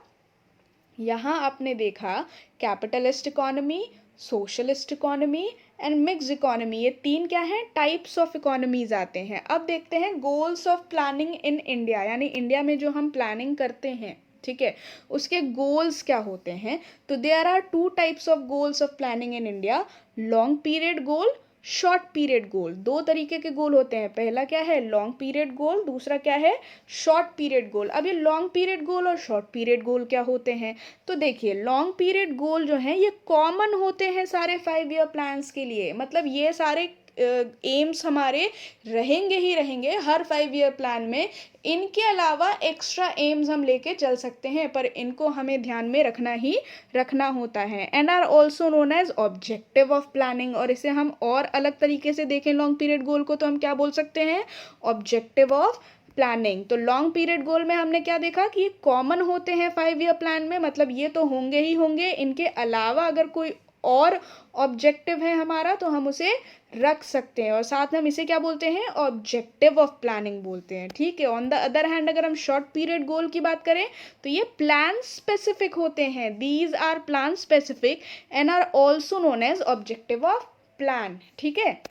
यहाँ आपने देखा capitalist economy, socialist economy and mixed economy, ये तीन क्या हैं? टाइप्स ऑफ इकोनॉमीज आते हैं। अब देखते हैं goals of planning in India, यानी इंडिया में जो हम प्लानिंग करते हैं, ठीक है, उसके गोल्स क्या होते हैं। तो there are two types of goals of planning in India, long period goal, short period goal. दो तरीके के गोल होते हैं, पहला क्या है? लॉन्ग पीरियड गोल, दूसरा क्या है? शॉर्ट पीरियड गोल। अब ये लॉन्ग पीरियड गोल और शॉर्ट पीरियड गोल क्या होते हैं? तो देखिए, लॉन्ग पीरियड गोल जो हैं ये कॉमन होते हैं सारे 5 ईयर प्लान्स के लिए, मतलब ये सारे एम्स हमारे रहेंगे ही रहेंगे हर 5 ईयर प्लान में। इनके अलावा एक्स्ट्रा एम्स हम लेके चल सकते हैं, पर इनको हमें ध्यान में रखना होता है। And are also known as objective of planning. और इसे हम और अलग तरीके से देखें लॉन्ग पीरियड गोल को, तो हम क्या बोल सकते हैं, ऑब्जेक्टिव ऑफ प्लानिंग। तो लॉन्ग पीरियड गोल में हमने क्या देखा कि ये कॉमन होते हैं 5 ईयर प्लान में, मतलब ये तो होंगे ही होंगे। इनके अलावा अगर कोई और ऑब्जेक्टिव है हमारा तो हम उसे रख सकते हैं, और साथ में हम इसे क्या बोलते हैं, ऑब्जेक्टिव ऑफ प्लानिंग बोलते हैं। ठीक है। ऑन द अदर हैंड अगर हम शॉर्ट पीरियड गोल की बात करें तो ये प्लान स्पेसिफिक होते हैं। These are plan specific and are also known as objective of plan. ठीक है।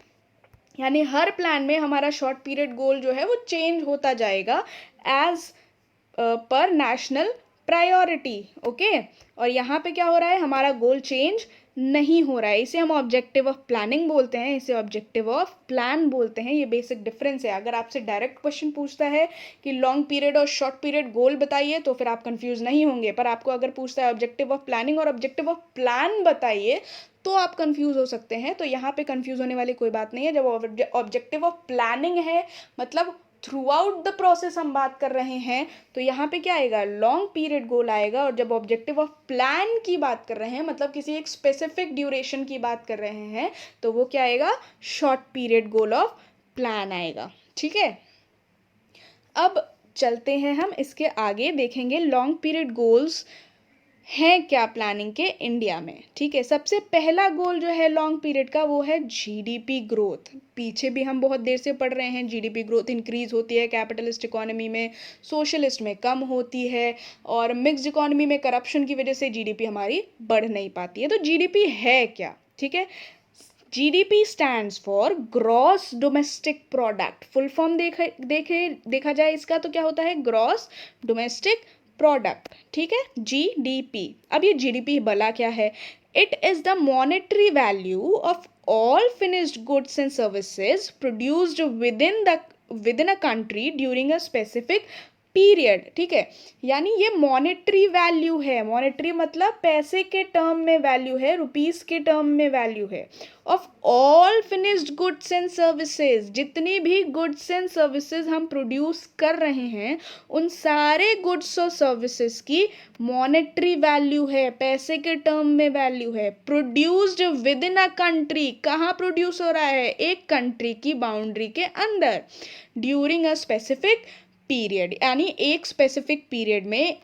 यानी हर प्लान में हमारा शॉर्ट पीरियड गोल जो है वो चेंज होता जाएगा as per national priority. Okay. और यहाँ पे क्या हो रहा है, हमारा गोल चेंज नहीं हो रहा है। इसे हम ऑब्जेक्टिव ऑफ प्लानिंग बोलते हैं, इसे ऑब्जेक्टिव ऑफ प्लान बोलते हैं। ये बेसिक डिफरेंस है। अगर आपसे डायरेक्ट क्वेश्चन पूछता है कि लॉन्ग पीरियड और शॉर्ट पीरियड गोल बताइए तो फिर आप कंफ्यूज नहीं होंगे, पर आपको अगर पूछता है ऑब्जेक्टिव ऑफ प्लानिंग और ऑब्जेक्टिव ऑफ प्लान बताइए तो आप कंफ्यूज हो सकते हैं। तो यहाँ पे कंफ्यूज होने वाली कोई बात नहीं है। जब ऑब्जेक्टिव ऑफ प्लानिंग है, मतलब थ्रू आउट द प्रोसेस हम बात कर रहे हैं, तो यहाँ पे क्या आएगा, लॉन्ग पीरियड गोल आएगा। और जब ऑब्जेक्टिव ऑफ प्लान की बात कर रहे हैं, मतलब किसी एक स्पेसिफिक ड्यूरेशन की बात कर रहे हैं, तो वो क्या आएगा, short period goal of plan आएगा। ठीक है। अब चलते हैं हम इसके आगे, देखेंगे लॉन्ग पीरियड गोल्स हैं क्या प्लानिंग के इंडिया में। ठीक है। सबसे पहला गोल जो है लॉन्ग पीरियड का वो है जीडीपी ग्रोथ। पीछे भी हम बहुत देर से पढ़ रहे हैं, जीडीपी ग्रोथ इंक्रीज होती है कैपिटलिस्ट इकोनॉमी में, सोशलिस्ट में कम होती है, और मिक्स्ड इकोनॉमी में करप्शन की वजह से जीडीपी हमारी बढ़ नहीं पाती है। तो जीडीपी है क्या। ठीक है। GDP stands for gross domestic product. Full form देखा जाए इसका तो क्या होता है, ग्रॉस डोमेस्टिक प्रोडक्ट। ठीक है। जीडीपी। अब ये जीडीपी भला क्या है, it is the monetary value of all finished goods and services produced with in a country during a specific period. ठीक है। यानी ये मॉनेटरी वैल्यू है, मॉनेटरी मतलब पैसे के टर्म में वैल्यू है, रुपीस के टर्म में वैल्यू है, of all finished goods and services. जितनी भी गुड्स एंड सर्विसेज हम प्रोड्यूस कर रहे हैं, उन सारे गुड्स और सर्विसेज की मॉनेटरी वैल्यू है, पैसे के टर्म में वैल्यू है। Produced with in a country, कहाँ प्रोड्यूस हो रहा है, एक कंट्री की बाउंड्री के अंदर, ड्यूरिंग अ स्पेसिफिक पीरियड। यानी एक स्पेसिफिक पीरियड में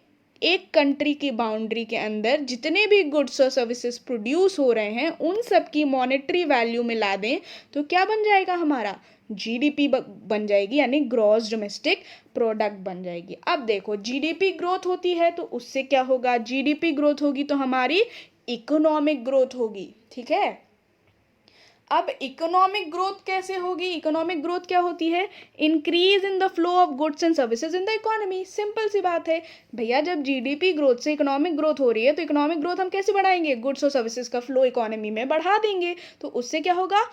एक कंट्री की बाउंड्री के अंदर जितने भी गुड्स और सर्विसेज प्रोड्यूस हो रहे हैं, उन सब की मॉनेटरी वैल्यू मिला दें तो क्या बन जाएगा, हमारा जीडीपी बन जाएगी, यानी ग्रॉस डोमेस्टिक प्रोडक्ट बन जाएगी। अब देखो जीडीपी ग्रोथ होती है तो उससे क्या होगा, जीडीपी ग्रोथ होगी तो हमारी इकोनॉमिक ग्रोथ होगी। ठीक है। अब इकोनॉमिक ग्रोथ कैसे होगी, इकोनॉमिक ग्रोथ क्या होती है, increase in the flow of goods and services in the economy. Simple सी बात है भैया, जब जीडीपी ग्रोथ से इकोनॉमिक ग्रोथ हो रही है तो इकोनॉमिक ग्रोथ हम कैसे बढ़ाएंगे, गुड्स और सर्विसेज का फ्लो इकोनॉमी में बढ़ा देंगे, तो उससे क्या होगा,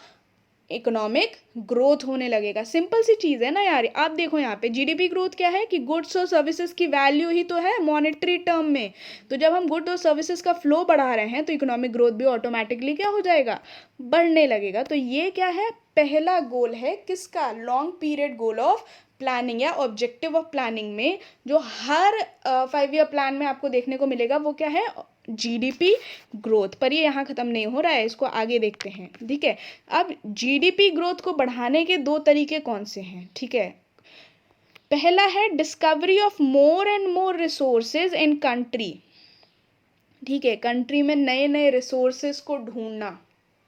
इकोनॉमिक ग्रोथ होने लगेगा। सिंपल सी चीज़ है ना यार। आप देखो यहाँ पे जीडीपी ग्रोथ क्या है कि गुड्स और सर्विसेज की वैल्यू ही तो है मॉनेटरी टर्म में। तो जब हम गुड्स और सर्विसेज का फ्लो बढ़ा रहे हैं तो इकोनॉमिक ग्रोथ भी ऑटोमेटिकली क्या हो जाएगा, बढ़ने लगेगा। तो ये क्या है, पहला गोल है किसका, long period goal of planning या ऑब्जेक्टिव ऑफ प्लानिंग में, जो हर 5 ईयर प्लान में आपको देखने को मिलेगा, वो क्या है, जीडीपी ग्रोथ। पर ये यहाँ खत्म नहीं हो रहा है, इसको आगे देखते हैं। ठीक है। अब जीडीपी ग्रोथ को बढ़ाने के दो तरीके कौन से हैं। ठीक है। पहला है discovery of more and more resources in country. ठीक है। कंट्री में नए नए रिसोर्सेज को ढूंढना,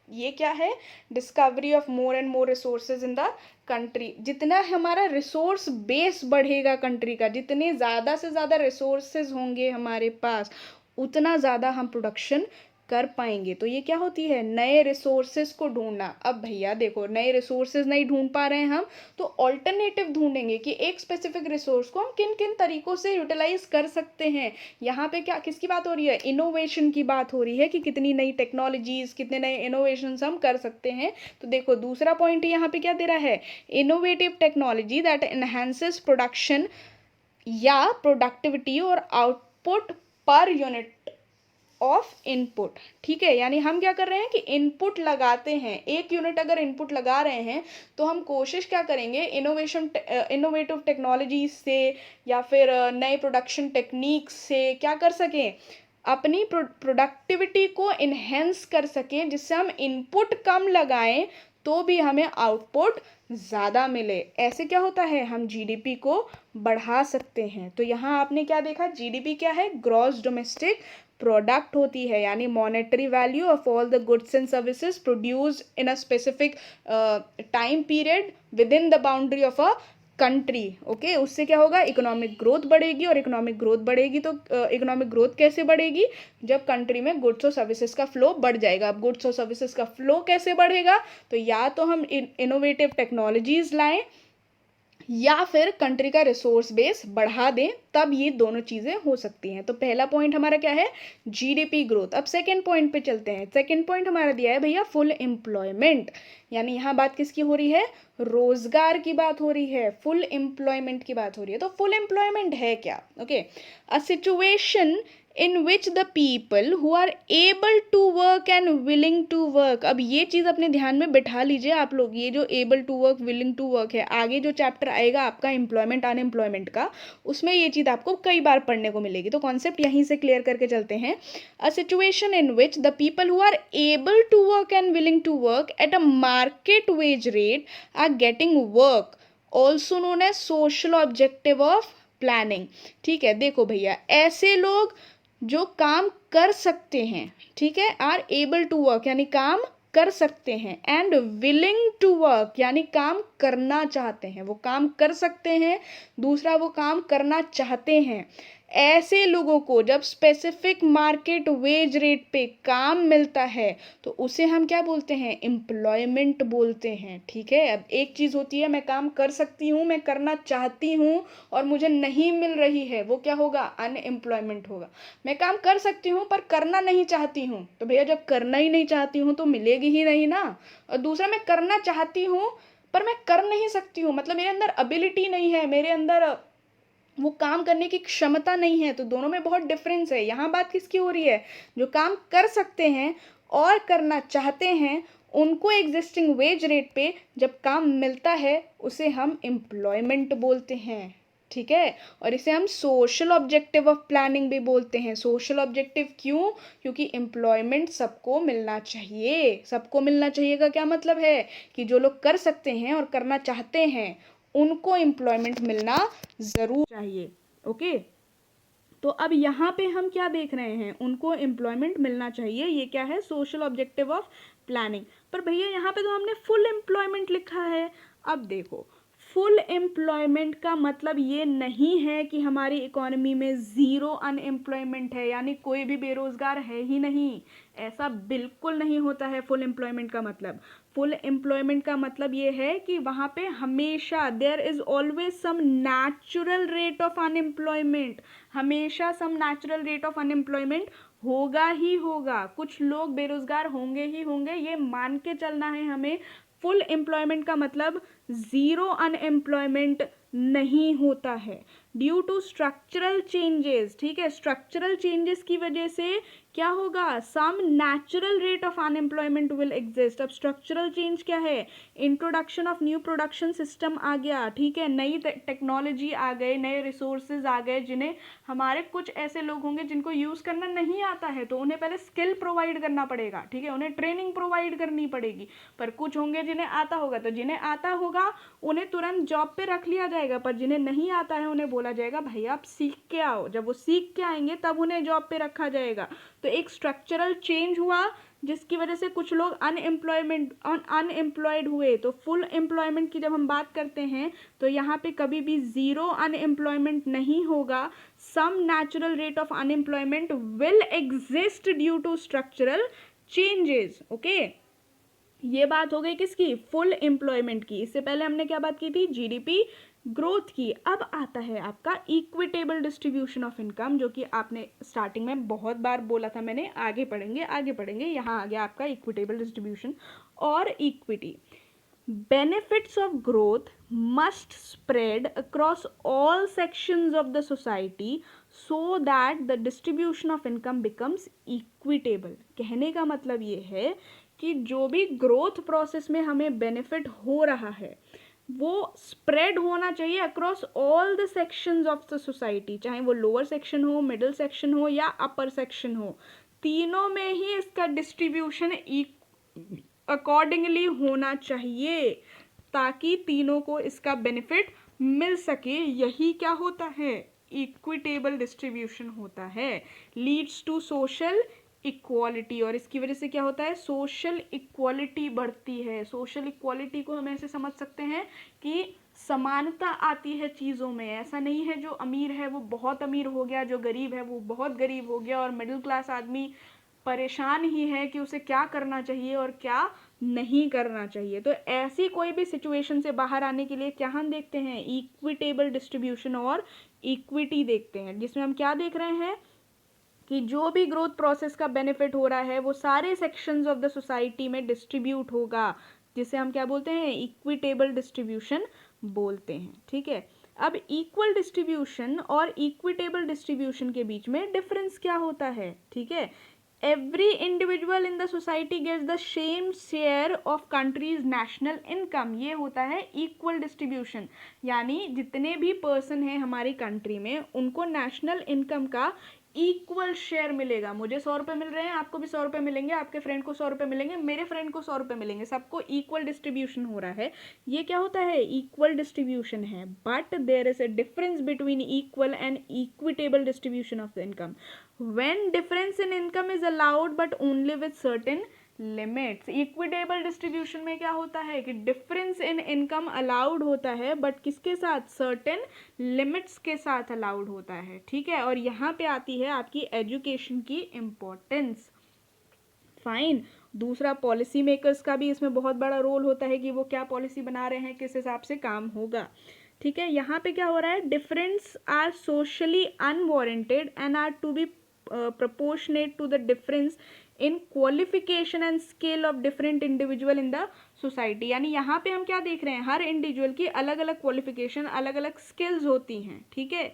ये क्या है, discovery of more and more resources in the country. जितना हमारा रिसोर्स बेस बढ़ेगा कंट्री का, जितने ज़्यादा से ज़्यादा रिसोर्सेज होंगे हमारे पास, उतना ज़्यादा हम प्रोडक्शन कर पाएंगे। तो ये क्या होती है, नए रिसोर्सेज को ढूंढना। अब भैया देखो, नए रिसोर्सेज नहीं ढूंढ पा रहे हैं हम, तो ऑल्टरनेटिव ढूंढेंगे कि एक स्पेसिफिक रिसोर्स को हम किन किन तरीकों से यूटिलाइज कर सकते हैं। यहाँ पे क्या किसकी बात हो रही है, इनोवेशन की बात हो रही है कि कितनी नई टेक्नोलॉजीज, कितने नए इनोवेशन हम कर सकते हैं। तो देखो दूसरा पॉइंट यहाँ पे क्या दे रहा है, innovative technology that enhances production या प्रोडक्टिविटी और output per unit of input, ठीक है, यानी हम क्या कर रहे हैं कि इनपुट लगाते हैं, 1 यूनिट अगर इनपुट लगा रहे हैं तो हम कोशिश क्या करेंगे, इनोवेटिव टेक्नोलॉजी से या फिर नए प्रोडक्शन टेक्निक से क्या कर सकें, अपनी प्रोडक्टिविटी को इन्हेंस कर सकें, जिससे हम इनपुट कम लगाएं तो भी हमें आउटपुट ज़्यादा मिले। ऐसे क्या होता है, हम जीडीपी को बढ़ा सकते हैं। तो यहाँ आपने क्या देखा, जीडीपी क्या है, ग्रॉस डोमेस्टिक प्रोडक्ट होती है, यानी monetary value of all the goods and services produced in a specific time period with in the boundary of a country. Okay, उससे क्या होगा, इकोनॉमिक ग्रोथ बढ़ेगी, और इकोनॉमिक ग्रोथ बढ़ेगी तो इकोनॉमिक ग्रोथ कैसे बढ़ेगी, जब कंट्री में गुड्स और सर्विसेज का फ्लो बढ़ जाएगा। अब गुड्स और सर्विसेज का फ्लो कैसे बढ़ेगा, तो या तो हम इनोवेटिव टेक्नोलॉजीज लाएं या फिर कंट्री का रिसोर्स बेस बढ़ा दें, तब ये दोनों चीज़ें हो सकती हैं। तो पहला पॉइंट हमारा क्या है, जीडीपी ग्रोथ। अब सेकंड पॉइंट पे चलते हैं। सेकंड पॉइंट हमारा दिया है भैया फुल एम्प्लॉयमेंट, यानी यहाँ बात किसकी हो रही है, रोजगार की बात हो रही है, फुल एम्प्लॉयमेंट की बात हो रही है। तो फुल एम्प्लॉयमेंट है क्या, okay, a situation in which the people who are able to work and willing to work। अब ये चीज़ अपने ध्यान में बैठा लीजिए आप लोग, ये जो able to work willing to work है, आगे जो चैप्टर आएगा आपका एम्प्लॉयमेंट अनएम्प्लॉयमेंट का, उसमें ये चीज़ आपको कई बार पढ़ने को मिलेगी। तो कॉन्सेप्ट यहीं से क्लियर करके चलते हैं। A situation in which the people who are able to work and willing to work at a market wage rate are getting work, also known as social objective of planning. ठीक है, देखो भैया, ऐसे लोग जो काम कर सकते हैं, ठीक है, आर एबल टू वर्क यानी काम कर सकते हैं, एंड विलिंग टू वर्क यानी काम करना चाहते हैं, वो काम कर सकते हैं, दूसरा वो काम करना चाहते हैं। ऐसे लोगों को जब स्पेसिफिक मार्केट वेज रेट पे काम मिलता है तो उसे हम क्या बोलते हैं, एम्प्लॉयमेंट बोलते हैं। ठीक है, अब एक चीज़ होती है मैं काम कर सकती हूँ, मैं करना चाहती हूँ और मुझे नहीं मिल रही है, वो क्या होगा, अनएम्प्लॉयमेंट होगा। मैं काम कर सकती हूँ पर करना नहीं चाहती हूँ, तो भैया जब करना ही नहीं चाहती हूँ तो मिलेगी ही नहीं ना। और दूसरा, मैं करना चाहती हूँ पर मैं कर नहीं सकती हूँ, मतलब मेरे अंदर एबिलिटी नहीं है, मेरे अंदर वो काम करने की क्षमता नहीं है, तो दोनों में बहुत डिफरेंस है। यहाँ बात किसकी हो रही है, जो काम कर सकते हैं और करना चाहते हैं उनको एग्जिस्टिंग वेज रेट पे जब काम मिलता है उसे हम एम्प्लॉयमेंट बोलते हैं। ठीक है, और इसे हम सोशल ऑब्जेक्टिव ऑफ प्लानिंग भी बोलते हैं। सोशल ऑब्जेक्टिव क्यों, क्योंकि एम्प्लॉयमेंट सबको मिलना चाहिए। सबको मिलना चाहिए का क्या मतलब है कि जो लोग कर सकते हैं और करना चाहते हैं उनको एम्प्लॉयमेंट मिलना ज़रूर चाहिए। ओके, तो अब यहाँ पे हम क्या देख रहे हैं, उनको एम्प्लॉयमेंट मिलना चाहिए, ये क्या है, सोशल ऑब्जेक्टिव ऑफ प्लानिंग। पर भैया यहाँ पे तो हमने फुल एम्प्लॉयमेंट लिखा है। अब देखो, फुल एम्प्लॉयमेंट का मतलब ये नहीं है कि हमारी इकोनॉमी में ज़ीरो अनएम्प्लॉयमेंट है, यानी कोई भी बेरोज़गार है ही नहीं, ऐसा बिल्कुल नहीं होता है। फुल एम्प्लॉयमेंट का मतलब, फुल एम्प्लॉयमेंट का मतलब ये है कि वहाँ पे हमेशा there is always some natural rate of unemployment, हमेशा some natural rate of unemployment होगा ही होगा, कुछ लोग बेरोज़गार होंगे ही होंगे, ये मान के चलना है हमें। फुल एम्प्लॉयमेंट का मतलब ज़ीरो अनएम्प्लॉयमेंट नहीं होता है, ड्यू टू स्ट्रक्चरल चेंजेस। ठीक है, स्ट्रक्चरल चेंजेस की वजह से क्या होगा, some natural rate of unemployment will exist. अब स्ट्रक्चरल चेंज क्या है, introduction of new production system आ गया, ठीक है, नई टेक्नोलॉजी आ गए, नए रिसोर्सेज आ गए, जिन्हें हमारे कुछ ऐसे लोग होंगे जिनको यूज़ करना नहीं आता है, तो उन्हें पहले स्किल प्रोवाइड करना पड़ेगा, ठीक है, उन्हें ट्रेनिंग प्रोवाइड करनी पड़ेगी। पर कुछ होंगे जिन्हें आता होगा, तो जिन्हें आता होगा उन्हें तुरंत जॉब पे रख लिया जाएगा, पर जिन्हें नहीं आता है उन्हें बोला जाएगा भाई आप सीख के आओ, जब वो सीख के आएंगे तब उन्हें जॉब पे रखा जाएगा। तो एक स्ट्रक्चरल चेंज हुआ जिसकी वजह से कुछ लोग अनएम्प्लॉयड हुए। तो फुल एम्प्लॉयमेंट की जब हम बात करते हैं तो यहाँ पे कभी भी ज़ीरो अनएम्प्लॉयमेंट नहीं होगा, some natural rate of unemployment will exist due to structural changes. Okay, ये बात हो गई किसकी, फुल एम्प्लॉयमेंट की। इससे पहले हमने क्या बात की थी, जीडीपी ग्रोथ की। अब आता है आपका इक्विटेबल डिस्ट्रीब्यूशन ऑफ इनकम, जो कि आपने स्टार्टिंग में बहुत बार बोला था मैंने, आगे पढ़ेंगे। यहाँ आ गया आपका इक्विटेबल डिस्ट्रीब्यूशन और equity. Benefits of growth must spread across all sections of the society so that the distribution of income becomes equitable. कहने का मतलब ये है कि जो भी ग्रोथ प्रोसेस में हमें बेनिफिट हो रहा है वो स्प्रेड होना चाहिए across all the sections of the society, चाहे वो लोअर सेक्शन हो, मिडिल सेक्शन हो या अपर सेक्शन हो, तीनों में ही इसका डिस्ट्रीब्यूशन अकॉर्डिंगली होना चाहिए ताकि तीनों को इसका बेनिफिट मिल सके. यही क्या होता है, इक्विटेबल डिस्ट्रीब्यूशन होता है, लीड्स टू सोशल इक्वालिटी. और इसकी वजह से क्या होता है, सोशल इक्वालिटी बढ़ती है. सोशल इक्वालिटी को हम ऐसे समझ सकते हैं कि समानता आती है चीज़ों में. ऐसा नहीं है जो अमीर है वो बहुत अमीर हो गया, जो गरीब है वो बहुत गरीब हो गया, और मिडिल क्लास आदमी परेशान ही है कि उसे क्या करना चाहिए और क्या नहीं करना चाहिए. तो ऐसी कोई भी सिचुएशन से बाहर आने के लिए क्या हम देखते हैं, इक्विटेबल डिस्ट्रीब्यूशन और इक्विटी देखते हैं, जिसमें हम क्या देख रहे हैं कि जो भी ग्रोथ प्रोसेस का बेनिफिट हो रहा है वो सारे सेक्शंस ऑफ द सोसाइटी में डिस्ट्रीब्यूट होगा, जिसे हम क्या बोलते हैं, इक्विटेबल डिस्ट्रीब्यूशन बोलते हैं. ठीक है, अब इक्वल डिस्ट्रीब्यूशन और इक्विटेबल डिस्ट्रीब्यूशन के बीच में डिफरेंस क्या होता है. ठीक है, every individual in the society gets the same share of country's national income. ये होता है equal distribution, यानी जितने भी पर्सन हैं हमारी कंट्री में उनको नेशनल इनकम का इक्वल शेयर मिलेगा. मुझे 100 रुपये मिल रहे हैं, आपको भी 100 रुपये मिलेंगे, आपके फ्रेंड को 100 रुपये मिलेंगे, मेरे फ्रेंड को 100 रुपये मिलेंगे, सबको इक्वल डिस्ट्रीब्यूशन हो रहा है. ये क्या होता है, इक्वल डिस्ट्रीब्यूशन है. But there is a difference between equal and equitable distribution of the income. when difference in income is allowed but only with certain limits. Equitable distribution में क्या होता है कि डिफरेंस इन इनकम अलाउड होता है but किसके साथ, certain limits के साथ अलाउड होता है. ठीक है, और यहाँ पे आती है आपकी एजुकेशन की इम्पोर्टेंस. फाइन. दूसरा, पॉलिसी मेकर्स का भी इसमें बहुत बड़ा रोल होता है कि वो क्या पॉलिसी बना रहे हैं, किस हिसाब से काम होगा. ठीक है, यहाँ पे क्या हो रहा है, difference are socially unwarranted and are to be proportionate to the difference in qualification and scale of different individual in the society. यानी यहाँ पे हम क्या देख रहे हैं, हर इंडिविजुअल की अलग अलग क्वालिफिकेशन, अलग अलग स्किल्स होती हैं. ठीक है,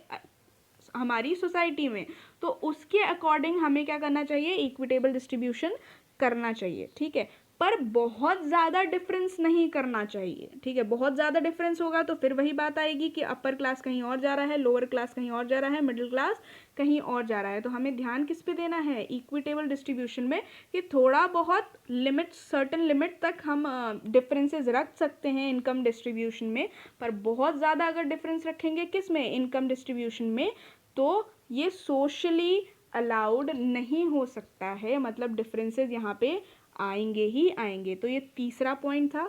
हमारी सोसाइटी में, तो उसके अकॉर्डिंग हमें क्या करना चाहिए, इक्विटेबल डिस्ट्रीब्यूशन करना चाहिए. ठीक है, पर बहुत ज़्यादा डिफरेंस नहीं करना चाहिए. ठीक है, बहुत ज़्यादा डिफरेंस होगा तो फिर वही बात आएगी कि अपर क्लास कहीं और जा रहा है, लोअर क्लास कहीं और जा रहा है, मिडिल क्लास कहीं और जा रहा है. तो हमें ध्यान किस पे देना है, इक्विटेबल डिस्ट्रीब्यूशन में, कि थोड़ा बहुत लिमिट, सर्टेन लिमिट तक हम डिफरेंसेस रख सकते हैं इनकम डिस्ट्रीब्यूशन में. पर बहुत ज़्यादा अगर डिफरेंस रखेंगे किस में, इनकम डिस्ट्रीब्यूशन में, तो ये सोशली अलाउड नहीं हो सकता है. मतलब डिफरेंसेस यहाँ पे आएंगे ही आएंगे. तो ये तीसरा पॉइंट था.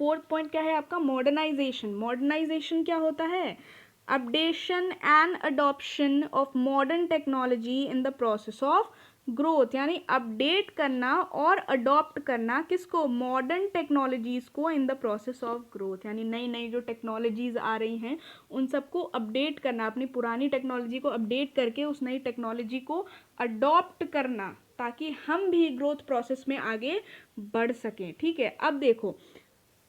फोर्थ पॉइंट क्या है आपका, मॉडर्नाइजेशन. मॉडर्नाइजेशन क्या होता है, updation and adoption of modern technology in the process of growth. यानी अपडेट करना और अडॉप्ट करना किसको, मॉडर्न टेक्नोलॉजीज़ को इन द प्रोसेस ऑफ ग्रोथ. यानी नई नई जो टेक्नोलॉजीज़ आ रही हैं उन सबको अपडेट करना, अपनी पुरानी टेक्नोलॉजी को अपडेट करके उस नई टेक्नोलॉजी को अडॉप्ट करना, ताकि हम भी ग्रोथ प्रोसेस में आगे बढ़ सकें. ठीक है, अब देखो,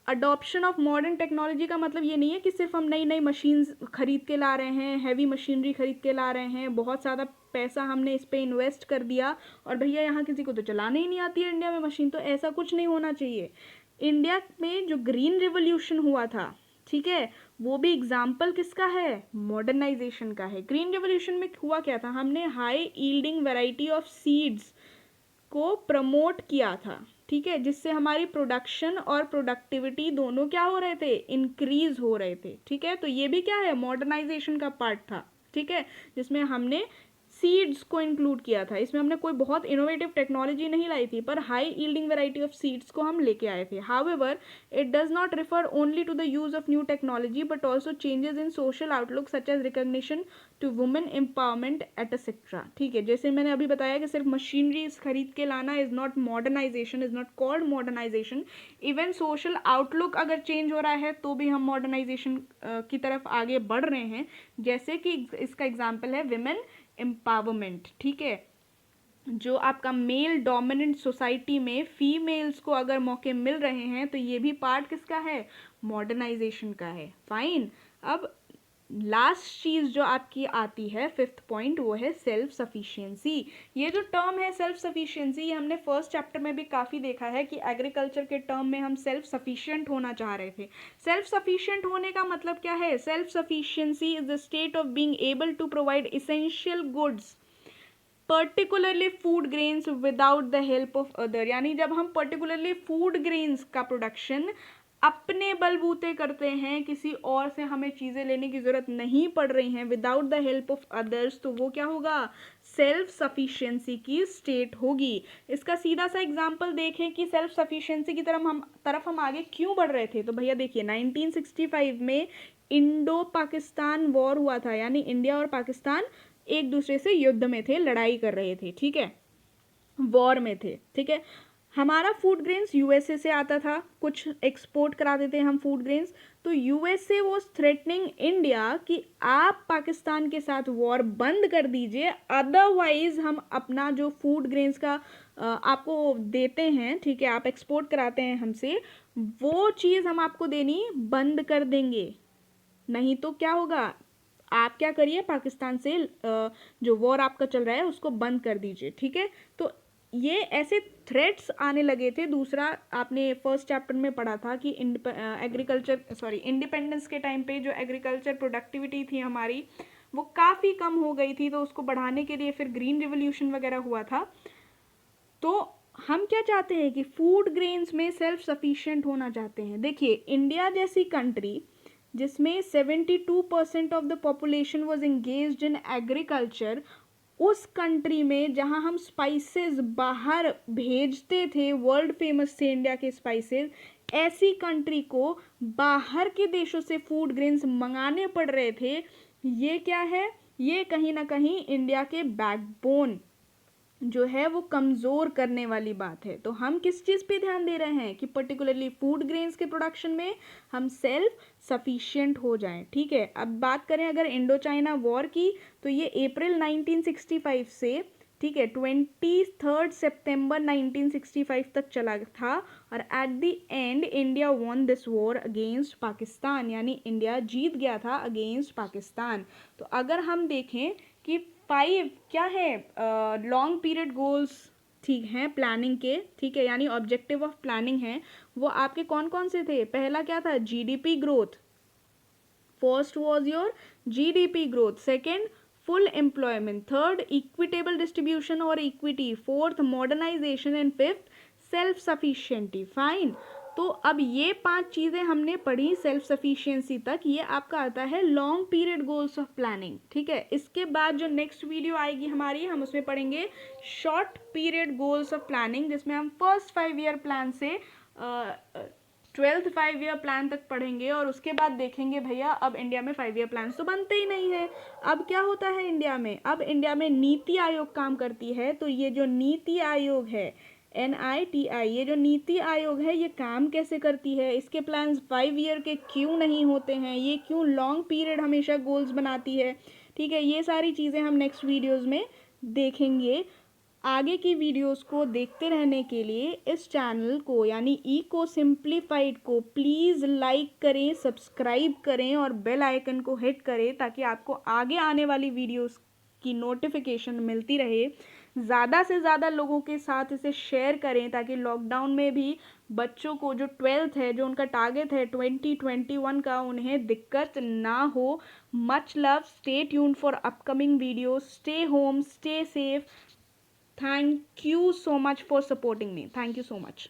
अडॉप्शन ऑफ मॉडर्न टेक्नोलॉजी का मतलब ये नहीं है कि सिर्फ हम नई नई मशीन्स खरीद के ला रहे हैं, हैवी मशीनरी खरीद के ला रहे हैं, बहुत ज़्यादा पैसा हमने इस पे इन्वेस्ट कर दिया और भैया यहाँ किसी को तो चलाने ही नहीं आती है इंडिया में मशीन. तो ऐसा कुछ नहीं होना चाहिए. इंडिया में जो ग्रीन रिवोल्यूशन हुआ था, ठीक है, वो भी एग्जाम्पल किसका है, मॉडर्नाइजेशन का है. ग्रीन रिवोल्यूशन में हुआ क्या था, हमने high yielding variety of seeds को प्रमोट किया था. ठीक है, जिससे हमारी प्रोडक्शन और प्रोडक्टिविटी दोनों क्या हो रहे थे, इंक्रीज हो रहे थे. ठीक है, तो ये भी क्या है, मॉडर्नाइजेशन का पार्ट था. ठीक है, जिसमें हमने सीड्स को इंक्लूड किया था. इसमें हमने कोई बहुत इनोवेटिव टेक्नोलॉजी नहीं लाई थी, पर high yielding variety of seeds को हम लेके आए थे. However it does not refer only to the use of new technology but also changes in social outlook such as recognition to women empowerment etcetera. ठीक है, जैसे मैंने अभी बताया कि सिर्फ मशीनरी खरीद के लाना is not modernization, is not called modernization. Even social outlook अगर चेंज हो रहा है तो भी हम मॉडर्नाइजेशन की तरफ आगे बढ़ रहे हैं. जैसे कि इसका एग्जाम्पल है विमेन एम्पावरमेंट. ठीक है, जो आपका मेल डोमिनेंट सोसाइटी में फीमेल्स को अगर मौके मिल रहे हैं तो ये भी पार्ट किसका है, मॉडर्नाइजेशन का है। फाइन। अब लास्ट चीज़ जो आपकी आती है, फिफ्थ पॉइंट, वो है सेल्फ सफिशिएंसी। ये जो टर्म है सेल्फ सफिशिएंसी, ये हमने फर्स्ट चैप्टर में भी काफ़ी देखा है कि एग्रीकल्चर के टर्म में हम सेल्फ सफिशिएंट होना चाह रहे थे। सेल्फ सफिशिएंट होने का मतलब क्या है, self sufficiency is the state of being able to provide essential goods particularly food grains without the help of other. यानी जब हम पर्टिकुलरली फूड ग्रेन्स का प्रोडक्शन अपने बलबूते करते हैं, किसी और से हमें चीज़ें लेने की ज़रूरत नहीं पड़ रही हैं, without the help of others, तो वो क्या होगा, सेल्फ सफिशिएंसी की स्टेट होगी। इसका सीधा सा एग्जांपल देखें कि सेल्फ सफिशिएंसी की तरफ हम आगे क्यों बढ़ रहे थे। तो भैया देखिए 1965 में इंडो पाकिस्तान वॉर हुआ था, यानी इंडिया और पाकिस्तान एक दूसरे से युद्ध में थे, लड़ाई कर रहे थे, ठीक है, वॉर में थे, ठीक है। हमारा फूड ग्रेन्स यूएसए से आता था, कुछ एक्सपोर्ट कराते थे हम फूड ग्रेन्स, तो यूएसए वाज थ्रेटनिंग इंडिया कि आप पाकिस्तान के साथ वॉर बंद कर दीजिए, अदरवाइज हम अपना जो फूड ग्रेन्स का आपको देते हैं, ठीक है, आप एक्सपोर्ट कराते हैं हमसे, वो चीज़ हम आपको देनी बंद कर देंगे। नहीं तो क्या होगा, आप क्या करिए, पाकिस्तान से जो वॉर आपका चल रहा है उसको बंद कर दीजिए, ठीक है। तो ये ऐसे थ्रेट्स आने लगे थे। दूसरा, आपने फर्स्ट चैप्टर में पढ़ा था कि इंडिपेंडेंस के टाइम पे जो एग्रीकल्चर प्रोडक्टिविटी थी हमारी, वो काफ़ी कम हो गई थी, तो उसको बढ़ाने के लिए फिर ग्रीन रिवोल्यूशन वगैरह हुआ था। तो हम क्या चाहते हैं कि फूड ग्रेन्स में सेल्फ सफिशिएंट होना चाहते हैं। देखिए इंडिया जैसी कंट्री जिसमें 72% of the population was engaged in agriculture, उस कंट्री में जहां हम स्पाइसेस बाहर भेजते थे, वर्ल्ड फेमस थे इंडिया के स्पाइसेस, ऐसी कंट्री को बाहर के देशों से फूड ग्रेन्स मंगाने पड़ रहे थे। ये क्या है, ये कहीं ना कहीं इंडिया के बैकबोन जो है वो कमज़ोर करने वाली बात है। तो हम किस चीज़ पे ध्यान दे रहे हैं कि पर्टिकुलरली फूड ग्रेन्स के प्रोडक्शन में हम सेल्फ सफिशिएंट हो जाएं, ठीक है। अब बात करें अगर इंडो चाइना वॉर की, तो ये अप्रैल 1965 से, ठीक है, 23 सितंबर 1965 तक चला था, और at the end India won this war against Pakistan, यानी इंडिया जीत गया था अगेंस्ट पाकिस्तान। तो अगर हम देखें कि 5 क्या है, लॉन्ग पीरियड गोल्स, ठीक हैं, प्लानिंग के, ठीक है, यानी ऑब्जेक्टिव ऑफ प्लानिंग है, वो आपके कौन कौन से थे। पहला क्या था, GDP growth, first was your GDP growth, second full employment, third equitable distribution और equity, fourth modernisation, and fifth self sufficiency. Fine. तो अब ये 5 चीज़ें हमने पढ़ी सेल्फ सफिशिएंसी तक, ये आपका आता है long period goals of planning, ठीक है। इसके बाद जो नेक्स्ट वीडियो आएगी हमारी, हम उसमें पढ़ेंगे short period goals of planning, जिसमें हम फर्स्ट 5 ईयर प्लान से 12th 5 ईयर प्लान तक पढ़ेंगे, और उसके बाद देखेंगे भैया अब इंडिया में 5 ईयर प्लान तो बनते ही नहीं है। अब क्या होता है इंडिया में, अब इंडिया में नीति आयोग काम करती है। तो ये जो नीति आयोग है, NITI, ये जो नीति आयोग है, ये काम कैसे करती है, इसके प्लान्स 5 ईयर के क्यों नहीं होते हैं, ये क्यों लॉन्ग पीरियड हमेशा गोल्स बनाती है, ठीक है। ये सारी चीज़ें हम नेक्स्ट वीडियोज़ में देखेंगे। आगे की वीडियोस को देखते रहने के लिए इस चैनल को यानी इको सिंप्लीफाइड को प्लीज़ लाइक करें, सब्सक्राइब करें और बेल आइकन को हिट करें, ताकि आपको आगे आने वाली वीडियोस की नोटिफिकेशन मिलती रहे। ज़्यादा से ज़्यादा लोगों के साथ इसे शेयर करें, ताकि लॉकडाउन में भी बच्चों को जो 12th है, जो उनका टारगेट है 2021 का, उन्हें दिक्कत ना हो। Much love, stay tuned for upcoming videos, stay home, stay safe. Thank you so much for supporting me. Thank you so much.